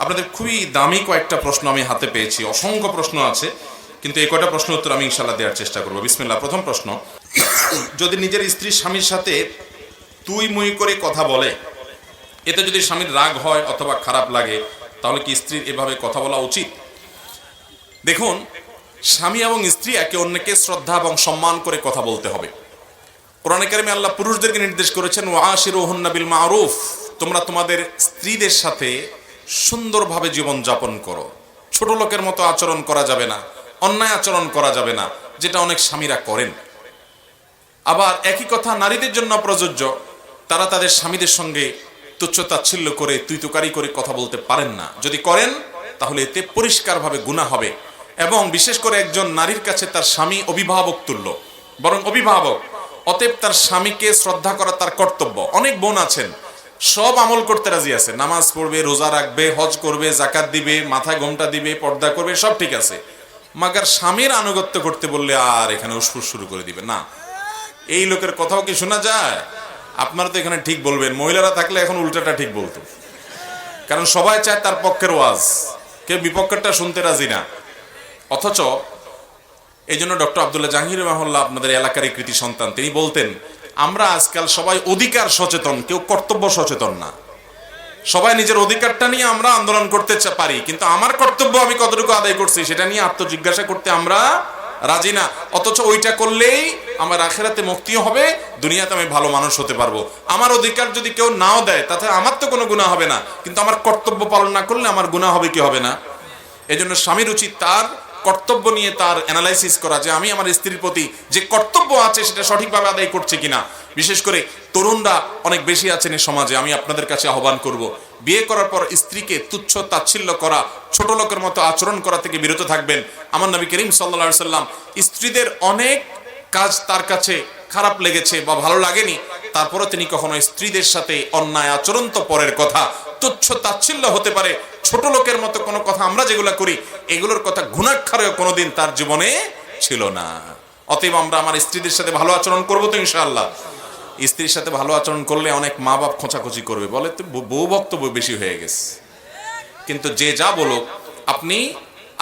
আপনাদের খুবই দামি কয়েকটা প্রশ্ন আমি হাতে পেয়েছি, অসংখ্য প্রশ্ন আছে, কিন্তু এই কয়টা প্রশ্ন উত্তর আমি ইনশাল্লাহ দেওয়ার চেষ্টা করবো। বিসমিল্লাহ। প্রথম প্রশ্ন, যদি নিজের স্ত্রী স্বামীর সাথে তুই মুই করে কথা বলে, এতে যদি স্বামীর রাগ হয় অথবা খারাপ লাগে, তাহলে কি স্ত্রীর এভাবে কথা বলা উচিত? দেখুন, স্বামী এবং স্ত্রী একে অন্যকে শ্রদ্ধা এবং সম্মান করে কথা বলতে হবে। কোরআনে কারিমে আল্লাহ পুরুষদেরকে নির্দেশ করেছেন, ওয়াশিরুহুন্না বিল মারুফ, তোমরা তোমাদের স্ত্রীদের সাথে সুন্দরভাবে জীবন যাপন করো। ছোট লোকের মতো আচরণ করা যাবে না, অন্যায় আচরণ করা যাবে না, যেটা অনেক স্বামীরা করেন। আবার একই কথা নারীদের জন্য প্রযোজ্য, তারা তাদের স্বামীদের সঙ্গে তুচ্ছ-তাচ্ছিল্য করে তুই তুকারি করে কথা বলতে পারেন না। যদি করেন তাহলে এতে পরিষ্কারভাবে গুনাহ হবে। এবং বিশেষ করে একজন নারীর কাছে তার স্বামী অভিভাবক তুল্য, বরং অভিভাবক। অতএব তার স্বামীকে শ্রদ্ধা করা তার কর্তব্য। অনেক বোন আছেন সব আমল করতে রাজি আছে, নামাজ পড়বে, রোজা রাখবে, হজ করবে, জাকাত দিবে, মাথায় ঘোমটা দিবে, পর্দা করবে, সব ঠিক আছে, মাগার স্বামীর আনুগত্য করতে বললে আর এখানে উসফুস শুরু করে দিবে না। এই লোকের কথাও কি শোনা যায়? আপনারা তো এখানে ঠিক বলবেন, মহিলারা থাকলে এখন উল্টাটা ঠিক বলতো, কারণ সবাই চায় তার পক্ষের ওয়াজ, কেউ বিপক্ষেরটা শুনতে রাজি না। অথচ এই জন্য ডক্টর আব্দুল্লাহ জাহাঙ্গীর রাহিমাহুল্লাহ, আপনাদের এলাকারই কৃতি সন্তান, তিনি বলতেন, আমরা আজকাল সবাই অধিকার সচেতন, কেউ কর্তব্য সচেতন না। সবাই নিজের অধিকারটা নিয়ে আমরা আন্দোলন করতে পারি, কিন্তু আমার কর্তব্য আমি কতটুকু আদায় করছি সেটা নিয়ে আত্মজিজ্ঞাসা করতে আমরা রাজি না। অথচ ওইটা করলেই আমার আখিরাতে মুক্তিও হবে, দুনিয়াতে আমি ভালো মানুষ হতে পারবো। আমার অধিকার যদি কেউ নাও দেয় তাতে আমার তো কোনো গুনাহ হবে না, কিন্তু আমার কর্তব্য পালন না করলে আমার গুনাহ হবে কি হবে না? এজন্য স্বামীর উচিত তার কর্তব্য নিয়ে তার অ্যানালাইসিস করা, যে আমি আমার স্ত্রীর প্রতি যে কর্তব্য আছে সেটা সঠিকভাবে আদায় করছে কিনা। বিশেষ করে তরুণরা অনেক বেশি আছেন এই সমাজে, আমি আপনাদের কাছে আহ্বান করব, বিয়ে করার পর স্ত্রীকে তুচ্ছ তাচ্ছিল্য করা, ছোট লোকের মতো আচরণ করা থেকে বিরত থাকবেন। আমার নবী করিম সাল্লাল্লাহু আলাইহি সাল্লাম স্ত্রীদের অনেক কাজ তার কাছে খারাপ লেগেছে বা ভালো লাগেনি, তারপরে তিনি কখনো স্ত্রীদের সাথে অন্যায় আচরণ তো পরের কথা, তুচ্ছ তাচ্ছিল্য হতে পারে, ছোট লোকের মতো কোনো কথা আমরা যেগুলা করি এগুলোর কথা ঘুণাক্ষরেও কোনোদিন তার জীবনে ছিল না। অতএব আমরা আমার স্ত্রীদের সাথে ভালো আচরণ করবো তো ইনশাআল্লাহ। স্ত্রীর সাথে ভালো আচরণ করলে অনেক মা বাপ খোঁচাখুচি করবে, বলে তো বউ বক্তব্য বেশি হয়ে গেছে। কিন্তু যে যা বলুক, আপনি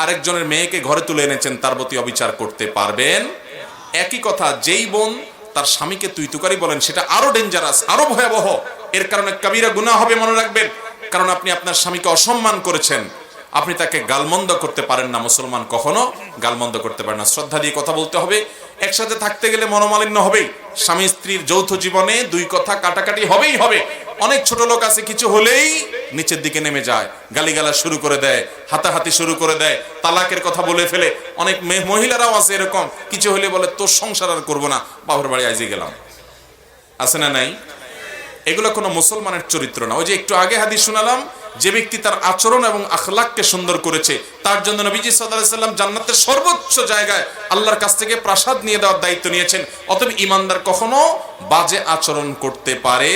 আরেকজনের মেয়েকে ঘরে তুলে এনেছেন, তার প্রতি অবিচার করতে পারবেন? একই কথা, যেই বোন তার স্বামীকে তুই তুকারি বলেন, সেটা আরো ডেঞ্জারাস, আরো ভয়াবহ। এর কারণে কবিরা গুনাহ হবে, মনে রাখবেন। কারণ আপনি আপনার স্বামীকে অসম্মান করেছেন, আপনি তাকে গালমন্দ করতে পারেন না। মুসলমান কখনো গালমন্দ করতে পারে না। শ্রদ্ধা দিয়ে কথা বলতে হবে। একসাথে থাকতে গেলে মনোমালিন্য হবেই। স্বামী স্ত্রীর যৌথ জীবনে দুই কথা কাটাকাটি হবেই হবে। অনেক ছোট লোক আছে, কিছু হলেই নিচের দিকে নেমে যায়, গালিগালা শুরু করে দেয়, হাতাহাতি শুরু করে দেয়, তালাকের কথা বলে ফেলে। অনেক মহিলারাও আছে এরকম, কিছু হলে বলে তোর সংসার আর করবো না, বাবার বাড়ি আইজে গেলাম। আছে না নাই? এগুলো কোনো মুসলমানের চরিত্র না। ওই যে একটু আগে হাদিস শোনালাম, যে ব্যক্তি তার আচরণ এবং আখলাককে সুন্দর করেছে, তার জন্য নবীজি সাল্লাল্লাহু আলাইহি সাল্লাম জান্নাতের সর্বোচ্চ জায়গায় আল্লাহর কাছ থেকে প্রাসাদ নিয়ে দেওয়ার দায়িত্ব নিয়েছেন। অতএব ঈমানদার কখনো বাজে আচরণ করতে পারে,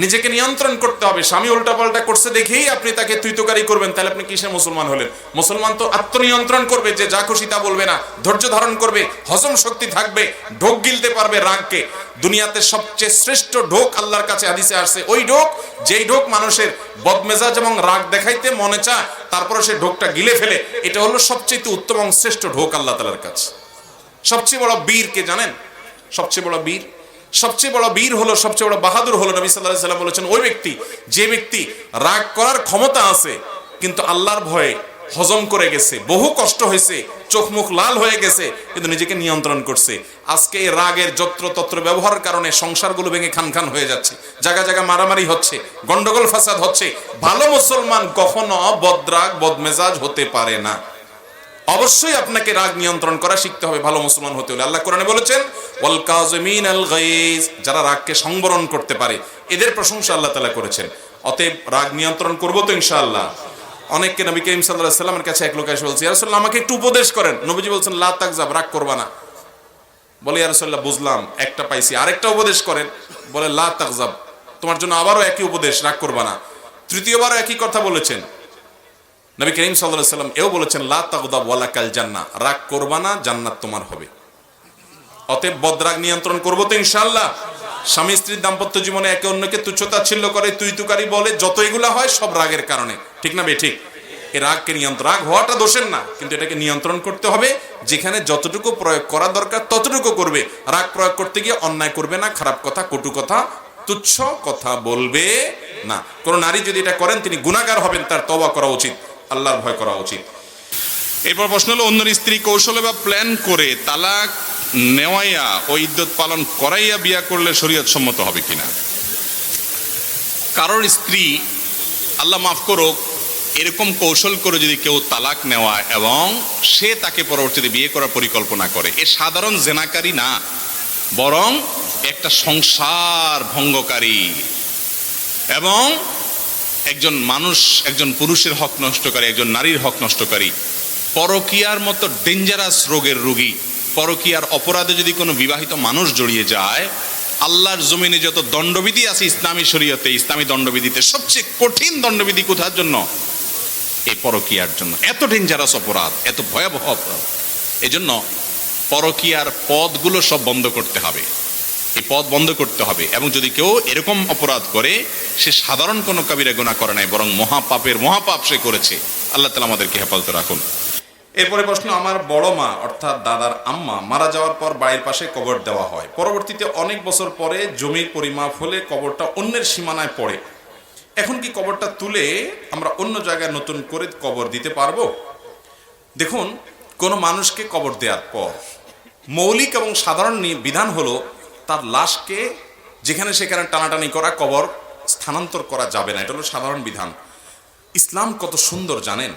নিজেকে নিয়ন্ত্রণ করতে হবে। স্বামী উল্টাপাল্টা করছে দেখেই আপনি তাকে তুই তুকারি করবেন, তাহলে আপনি কিসে মুসলমান হলেন? মুসলমান তো আত্মনিয়ন্ত্রণ করবে, যে যা খুশি তা বলবে না, ধৈর্য ধারণ করবে, হজম শক্তি থাকবে, ঢোক গিলতে পারবে রাগকে। দুনিয়াতে সবচেয়ে শ্রেষ্ঠ ঢোক আল্লাহর কাছে হাদিসে আসছে ওই ঢোক, যেই ঢোক মানুষের বদমেজাজ এবং রাগ দেখাইতে মনে চায়, তারপরে সে ঢোকটা গিলে ফেলে। এটা হলো সবচেয়ে উত্তম এবং শ্রেষ্ঠ ঢোক আল্লাহ তাআলার কাছে। সবচেয়ে বড় বীর কে জানেন? সবচেয়ে বড় বীর, সবচেয়ে বড় বীর হলো, সবচেয়ে বড় বাহাদুর হলো, নবী সাল্লাল্লাহু আলাইহি সাল্লাম বলেছেন, ওই ব্যক্তি, যে ব্যক্তি রাগ করার ক্ষমতা আছে কিন্তু আল্লাহর ভয়ে হজম করে গেছে, বহু কষ্ট হয়েছে, চোখ মুখ লাল হয়ে গেছে, কিন্তু নিজেকে নিয়ন্ত্রণ করছে। আজকে এই রাগের যত্রতত্র ব্যবহারের কারণে সংসারগুলো ভেঙে খান খান হয়ে যাচ্ছে, জায়গা জায়গা মারামারি হচ্ছে, গন্ডগোল ফাসাদ হচ্ছে। ভালো মুসলমান কখনো বদরাগ বদমেজাজ হতে পারে না। অবশ্যই আপনাকে রাগ নিয়ন্ত্রণ করা শিখতে হবে ভালো মুসলমান হতে হলে। আল্লাহ কোরআনে বলেছেন, ওয়াল কাযিমিনাল গায়জ, যারা রাগকে সংবরণ করতে পারে, এদের প্রশংসা আল্লাহ তাআলা করেছেন। অতএব রাগ নিয়ন্ত্রণ করব তো ইনশাআল্লাহ। অনেককে নবী করিম সাল্লাল্লাহু আলাইহি সাল্লামের কাছে এক লোক এসে বলছে, ইয়া রাসূলুল্লাহ আমাকে একটু উপদেশ করেন। নবীজি বলছেন, লা তাকজাব, রাগ করবা না। বলে, ইয়া রাসূলুল্লাহ বুঝলাম, একটা পাইছি, আরেকটা উপদেশ করেন। বলে, লা তাকজাব, তোমার জন্য আবারও একই উপদেশ, রাগ করবা না। তৃতীয়বারও একই কথা বলেছেন। নবী করিম সাল্লাল্লাহু আলাইহি সাল্লাম এও বলেছেন, লা তাগদাব ওয়ালাকাল জান্নাহ, রাগ করবা না, জান্নাত তোমার হবে। অতএব বদরাগ নিয়ন্ত্রণ করবো তো ইনশাআল্লাহ। স্বামী স্ত্রীর দাম্পত্য জীবনে একে অন্যকে তুচ্ছতাচ্ছিল্য করে, তুই তুকারি বলে, যত এগুলা হয় সব রাগের কারণে, ঠিক না বেঠিক? এই রাগকে নিয়ন্ত্রণ, রাগ হওয়াটা দোষের না, কিন্তু এটাকে নিয়ন্ত্রণ করতে হবে। যেখানে যতটুকু প্রয়োগ করা দরকার ততটুকু করবে। রাগ প্রয়োগ করতে গিয়ে অন্যায় করবে না, খারাপ কথা, কটু কথা, তুচ্ছ কথা বলবে না। কোন নারী যদি এটা করেন তিনি গুনাহগার হবেন, তার তওবা করা উচিত, আল্লাহর ভয় করা উচিত। এরপর প্রশ্ন হলো, অন্যের স্ত্রী কৌশলে বা প্ল্যান করে তালাক নেওয়াইয়া ও ইদ্যত পালন করাইয়া বিয়া করলে শরীয়ত সম্মত হবে কিনা? কারোর স্ত্রী, আল্লাহ মাফ করুক, এরকম কৌশল করে যদি কেউ তালাক নেওয়া এবং সে তাকে পরবর্তীতে বিয়ে করার পরিকল্পনা করে, এ সাধারণ জেনাকারী না, বরং একটা সংসার ভঙ্গকারী এবং একজন মানুষ, একজন পুরুষের হক নষ্টকারী, একজন নারীর হক নষ্টকারী, পরকীয়ার মতো ডেঞ্জারাস রোগের রোগী। পরকীয়ার অপরাধে যদি কোনো বিবাহিত মানুষ জড়িয়ে যায়, আল্লাহর জমিনে যত দণ্ডবিধি আছে ইসলামী শরীয়তে, ইসলামী দণ্ডবিধিতে সবচেয়ে কঠিন দণ্ডবিধি কোথার জন্য? এই পরকীয়ার জন্য। এত ডেঞ্জারাস অপরাধ, এত ভয়াবহ অপরাধ। এজন্য পরকীয়ার পদগুলো সব বন্ধ করতে হবে, এই পদ বন্ধ করতে হবে। এবং যদি কেউ এরকম অপরাধ করে, সে সাধারণ কোনো কাবিরা গুনাহ করে নাই, বরং মহাপাপের মহাপাপ সে করেছে। আল্লাহ তাআলা আমাদেরকে হেফাজত রাখুন। এরপরে প্রশ্ন, আমার বড় মা অর্থাৎ দাদার আম্মা মারা যাওয়ার পর বাড়ির পাশে কবর দেওয়া হয়, পরবর্তীতে অনেক বছর পরে জমির পরিমাপ হলে কবরটা অন্যের সীমানায় পড়ে, এখন কি কবরটা তুলে আমরা অন্য জায়গায় নতুন করে কবর দিতে পারবো? দেখুন, কোনো মানুষকে কবর দেওয়ার পর মৌলিক এবং সাধারণ বিধান হলো তার লাশকে যেখানে সেখানে টানাটানি করা, কবর স্থানান্তর করা যাবে না। এটা হলো সাধারণ বিধান। ইসলাম কত সুন্দর জানেন,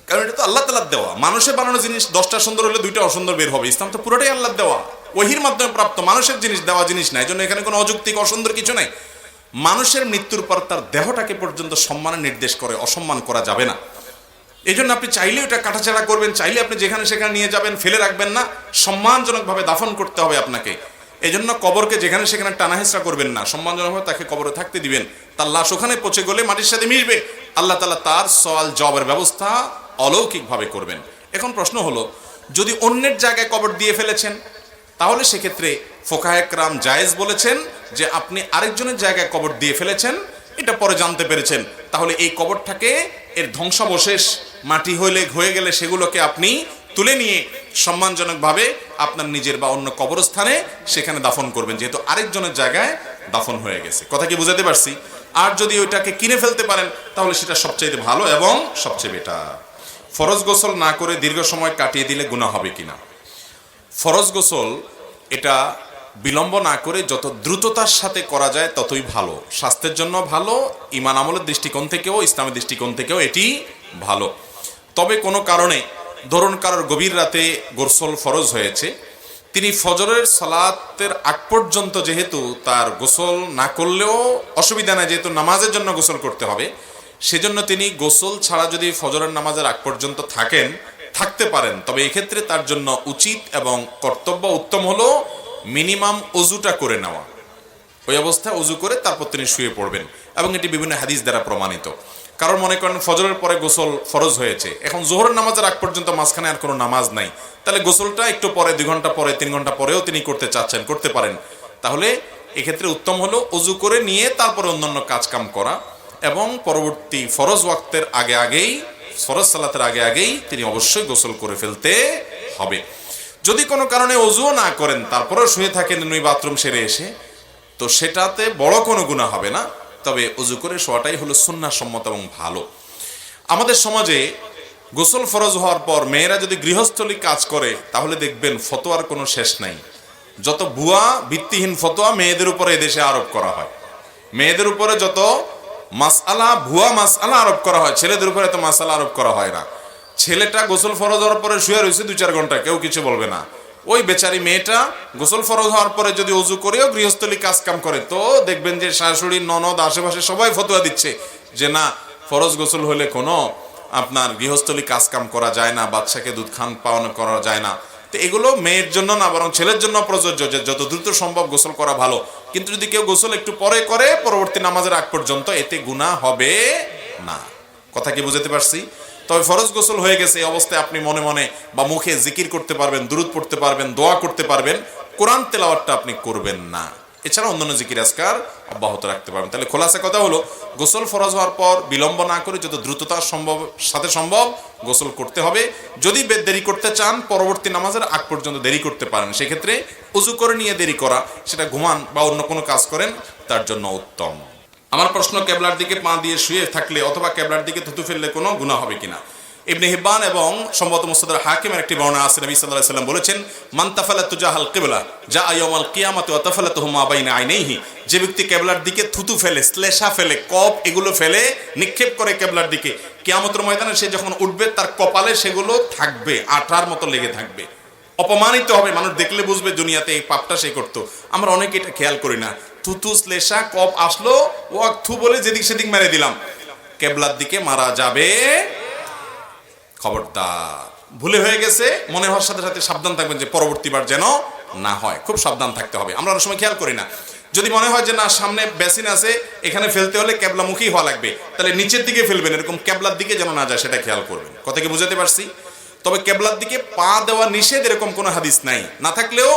কারণ এটা তো আল্লাহ তাআলার দেওয়া। মানুষের বানানো জিনিস 10টা সুন্দর হলে 2টা অসুন্দর বের হবে। ইসলাম তো পুরোটাই আল্লাহর দেওয়া, ওহীর মাধ্যমে প্রাপ্ত মানুষের জিনিস, দেওয়া জিনিস না। এই জন্য এখানে কোনো অযৌক্তিক অসুন্দর কিছু নাই। মানুষের মৃত্যুর পর তার দেহটাকে পর্যন্ত সম্মানের নির্দেশ করে, অসম্মান করা যাবে না। এই জন্য আপনি চাইলে ওটা কাটাছাড়া করবেন, চাইলে আপনি যেখানে সেখানে নিয়ে যাবেন, ফেলে রাখবেন না, সম্মানজনকভাবে দাফন করতে হবে আপনাকে। এই জন্য কবরকে যেখানে সেখানে টানাহেঁচড়া করবেন না, সম্মানজনকভাবে তাকে কবরে থাকতে দিবেন। তার লাশ ওখানে পচে গেলে মাটির সাথে মিশবে, আল্লাহ তাআলা তার সওয়াল জবাবের ব্যবস্থা অলৌকিকভাবে করবেন। এখন প্রশ্ন হলো, যদি অন্যের জায়গায় কবর দিয়ে ফেলেছেন, তাহলে সেক্ষেত্রে ফোকাহে কেরাম জায়েজ বলেছেন যে আপনি আরেকজনের জায়গায় কবর দিয়ে ফেলেছেন, এটা পরে জানতে পেরেছেন, তাহলে এই কবরটাকে, এর ধ্বংসাবশেষ মাটি হয়ে গেলে সেগুলোকে আপনি তুলে নিয়ে সম্মানজনকভাবে আপনার নিজের বা অন্য কবরস্থানে সেখানে দাফন করবেন, যেহেতু আরেকজনের জায়গায় দাফন হয়ে গেছে। কথা কি বুঝাতে পারছি? আর যদি ওইটাকে কিনে ফেলতে পারেন তাহলে সেটা সবচেয়ে ভালো এবং সবচেয়ে বেটার। ফরজ গোসল না করে দীর্ঘ সময় কাটিয়ে দিলে গুনাহ হবে কিনা? ফরজ গোসল এটা বিলম্ব না করে যত দ্রুততার সাথে করা যায় ততই ভালো, স্বাস্থ্যের জন্য ভালো, ঈমান আমলের দৃষ্টিকোণ থেকেও, ইসলামের দৃষ্টিকোণ থেকেও এটি ভালো। তবে কোনো কারণে, ধরুন কারোর গভীর রাতে গোসল ফরজ হয়েছে, তিনি ফজরের সালাতের আগ পর্যন্ত যেহেতু তার গোসল না করলেও অসুবিধা নাই, যেহেতু নামাজের জন্য গোসল করতে হবে, সেজন্য তিনি গোসল ছাড়া যদি ফজরের নামাজের আগ পর্যন্ত থাকতে পারেন, তবে এক্ষেত্রে তার জন্য উচিত এবং কর্তব্য উত্তম হলো মিনিমাম অজুটা করে নেওয়া। ওই অবস্থায় অজু করে তারপর তিনি শুয়ে পড়বেন, এবং এটি বিভিন্ন হাদিস দ্বারা প্রমাণিত। কারণ মনে করেন ফজরের পরে গোসল ফরজ হয়েছে, এখন জোহরের নামাজের আগ পর্যন্ত মাঝখানে আর কোনো নামাজ নাই, তাহলে গোসলটা একটু পরে, 2 ঘন্টা পরে, 3 ঘন্টা পরেও তিনি করতে চাচ্ছেন, করতে পারেন। তাহলে এক্ষেত্রে উত্তম হলো অজু করে নিয়ে তারপরে অন্যান্য কাজকাম করা, এবং পরবর্তী ফরজ ওয়াক্তের আগেই, ফরজ সালাতের আগেই তিনি অবশ্যই গোসল করে ফেলতে হবে। যদি কোনো কারণে অজুও না করেন তারপরেও শুয়ে থাকেন ওই বাথরুম সেরে এসে, তো সেটাতে বড় কোনো গুনাহ হবে না, তবে অজু করে শোয়াটাই হলো সুন্নাহ সম্মত এবং ভালো। আমাদের সমাজে গোসল ফরজ হওয়ার পর মেয়েরা যদি গৃহস্থলী কাজ করে তাহলে দেখবেন ফতোয়ার কোনো শেষ নাই। যত ভুয়া ভিত্তিহীন ফতোয়া মেয়েদের উপরে এদেশে আরোপ করা হয়, মেয়েদের উপরে যত মাসআলা, ভুয়া মাসআলা আরোপ করা হয়, ছেলেদের উপরে এত মাসআলা আরোপ করা হয় না। ছেলেটা গোসল ফরজ হওয়ার পরে শুয়ে রয়েছে 2-4 ঘন্টা, কেউ কিছু বলবে না। ওই বেচারি মেয়েটা গোসল ফরজ হওয়ার পরে যদি অজু করেও গৃহস্থলী কাজ কাম করে, তো দেখবেন যে শাশুড়ি, ননদ, আশেপাশে সবাই ফতোয়া দিচ্ছে যে না, ফরজ গোসল হলে কোনো আপনার গৃহস্থলী কাজ কাম করা যায় না, বাচ্চাকে দুধ খান পাওয়ানো করা যায় না। তো এগুলো মেয়ের জন্য না, বরং ছেলের জন্য প্রযোজ্য যে যত দ্রুত সম্ভব গোসল করা ভালো। কিন্তু যদি কেউ গোসল একটু পরে করে পরবর্তী নামাজের আগ পর্যন্ত, এতে গুনাহ হবে না। কথা কি বুঝতে পারছি? তবে ফরজ গোসল হয়ে গেছে এই অবস্থায় আপনি মনে মনে বা মুখে জিকির করতে পারবেন, দুরূদ পড়তে পারবেন, দোয়া করতে পারবেন, কোরআন তেলাওয়াতটা আপনি করবেন না। এছাড়া অন্যান্য জিকির আজকার অব্যাহত রাখতে পারবেন। তাহলে খোলাসা কথা হলো, গোসল ফরজ হওয়ার পর বিলম্ব না করে যত দ্রুততার সাথে সম্ভব গোসল করতে হবে। যদি দেরি করতে চান পরবর্তী নামাজের আগ পর্যন্ত দেরি করতে পারেন, সেক্ষেত্রে উজু করে নিয়ে দেরি করা, সেটা ঘুমান বা অন্য কোনো কাজ করেন, তার জন্য উত্তম। আমার প্রশ্ন, কেবলার দিকে পা দিয়ে শুয়ে থাকলে অথবা কেবলার দিকে থুতু ফেললে কোনো গুনাহ হবে কিনা? ইবনে হিব্বান এবং সম্ভবত মুসনাদ হাকিমের একটি বর্ণনা আছে, নবী সাল্লাল্লাহু আলাইহি ওয়াসাল্লাম বলেছেন, মান তাফালাতু জাহাল কিবলা যা ইয়াউমাল কিয়ামাতি ওয়া তাফালাতুহু মা বাইনা আইনাইহি। যে ব্যক্তি কেবলার দিকে থুতু ফেলে, শ্লেষা ফেলে, কপ এগুলো ফেলে নিক্ষেপ করে কেবলার দিকে, কিয়ামতের ময়দানে সে যখন উঠবে তার কপালে সেগুলো থাকবে, আঠার মতো লেগে থাকবে, অপমানিত হবে। মানুষ দেখলে বুঝবে দুনিয়াতে এই পাপটা সে করতো। আমরা অনেকে এটা খেয়াল করি না। থুতু শ্লেষা কপ আসলো, ও থু বলে যেদিক সেদিক মেরে দিলাম, কেবলার দিকে মারা যাবে। খবরদার, ভুলে হয়ে গেছে মনে হওয়ার সাথে সাথে সাবধান থাকবেন যে পরবর্তীবার যেন না হয়। খুব সাবধান থাকতে হবে। আমরা অনেক সময় খেয়াল করি না। যদি মনে হয় যে না সামনে বেসিন আছে, এখানে ফেলতে হলে কেবলামুখী হওয়া লাগবে, তাহলে নিচের দিকে ফেলবেন, এরকম কেবলার দিকে যেন না যায় সেটা খেয়াল করবেন। কথা কি বুঝাতে পারছি? তবে কেবলার দিকে পা দেওয়া নিষেধ এরকম কোনো হাদিস নাই। না থাকলেও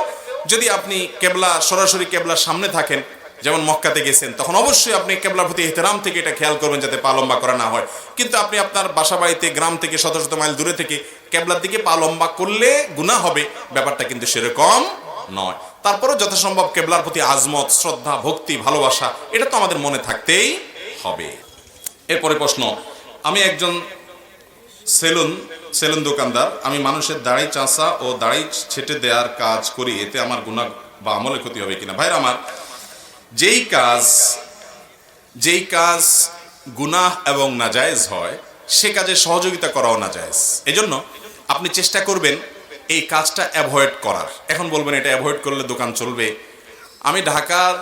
যদি আপনি কেবলা সরাসরি কেবলার সামনে থাকেন, যেমন মক্কাতে গেছেন, তখন অবশ্যই আপনি কেবলার প্রতি ইহতিরাম থেকে এটা খেয়াল করবেন যাতে পা লম্বা করা না হয়। কিন্তু আপনি আপনার বাসা বাড়িতে গ্রাম থেকে শত শত মাইল দূরে থেকে কেবলার দিকে পা লম্বা করলে গুনাহ হবে, ব্যাপারটা কিন্তু সেরকম নয়। তারপরেও যথাসম্ভব কেবলার প্রতি আজমত, শ্রদ্ধা, ভক্তি, ভালোবাসা এটা তো আমাদের মনে থাকতেই হবে। এরপরে প্রশ্ন, আমি একজন সেলুন দোকানদার, আমি মানুষের দাড়ি চাঁচা ও দাড়ি ছেটে দেওয়ার কাজ করি, এতে আমার গুনাহ বা আমলে ক্ষতি হবে কিনা? ভাইরা আমার, যেই কাজ গুনাহ এবং নাজায়েজ হয় সে কাজে সহযোগিতা করাও নাজায়েজ। এজন্য আপনি চেষ্টা করবেন এই কাজটা অ্যাভয়েড করার। এখন বলবেন এটা অ্যাভয়েড করলে দোকান চলবে। আমি ঢাকার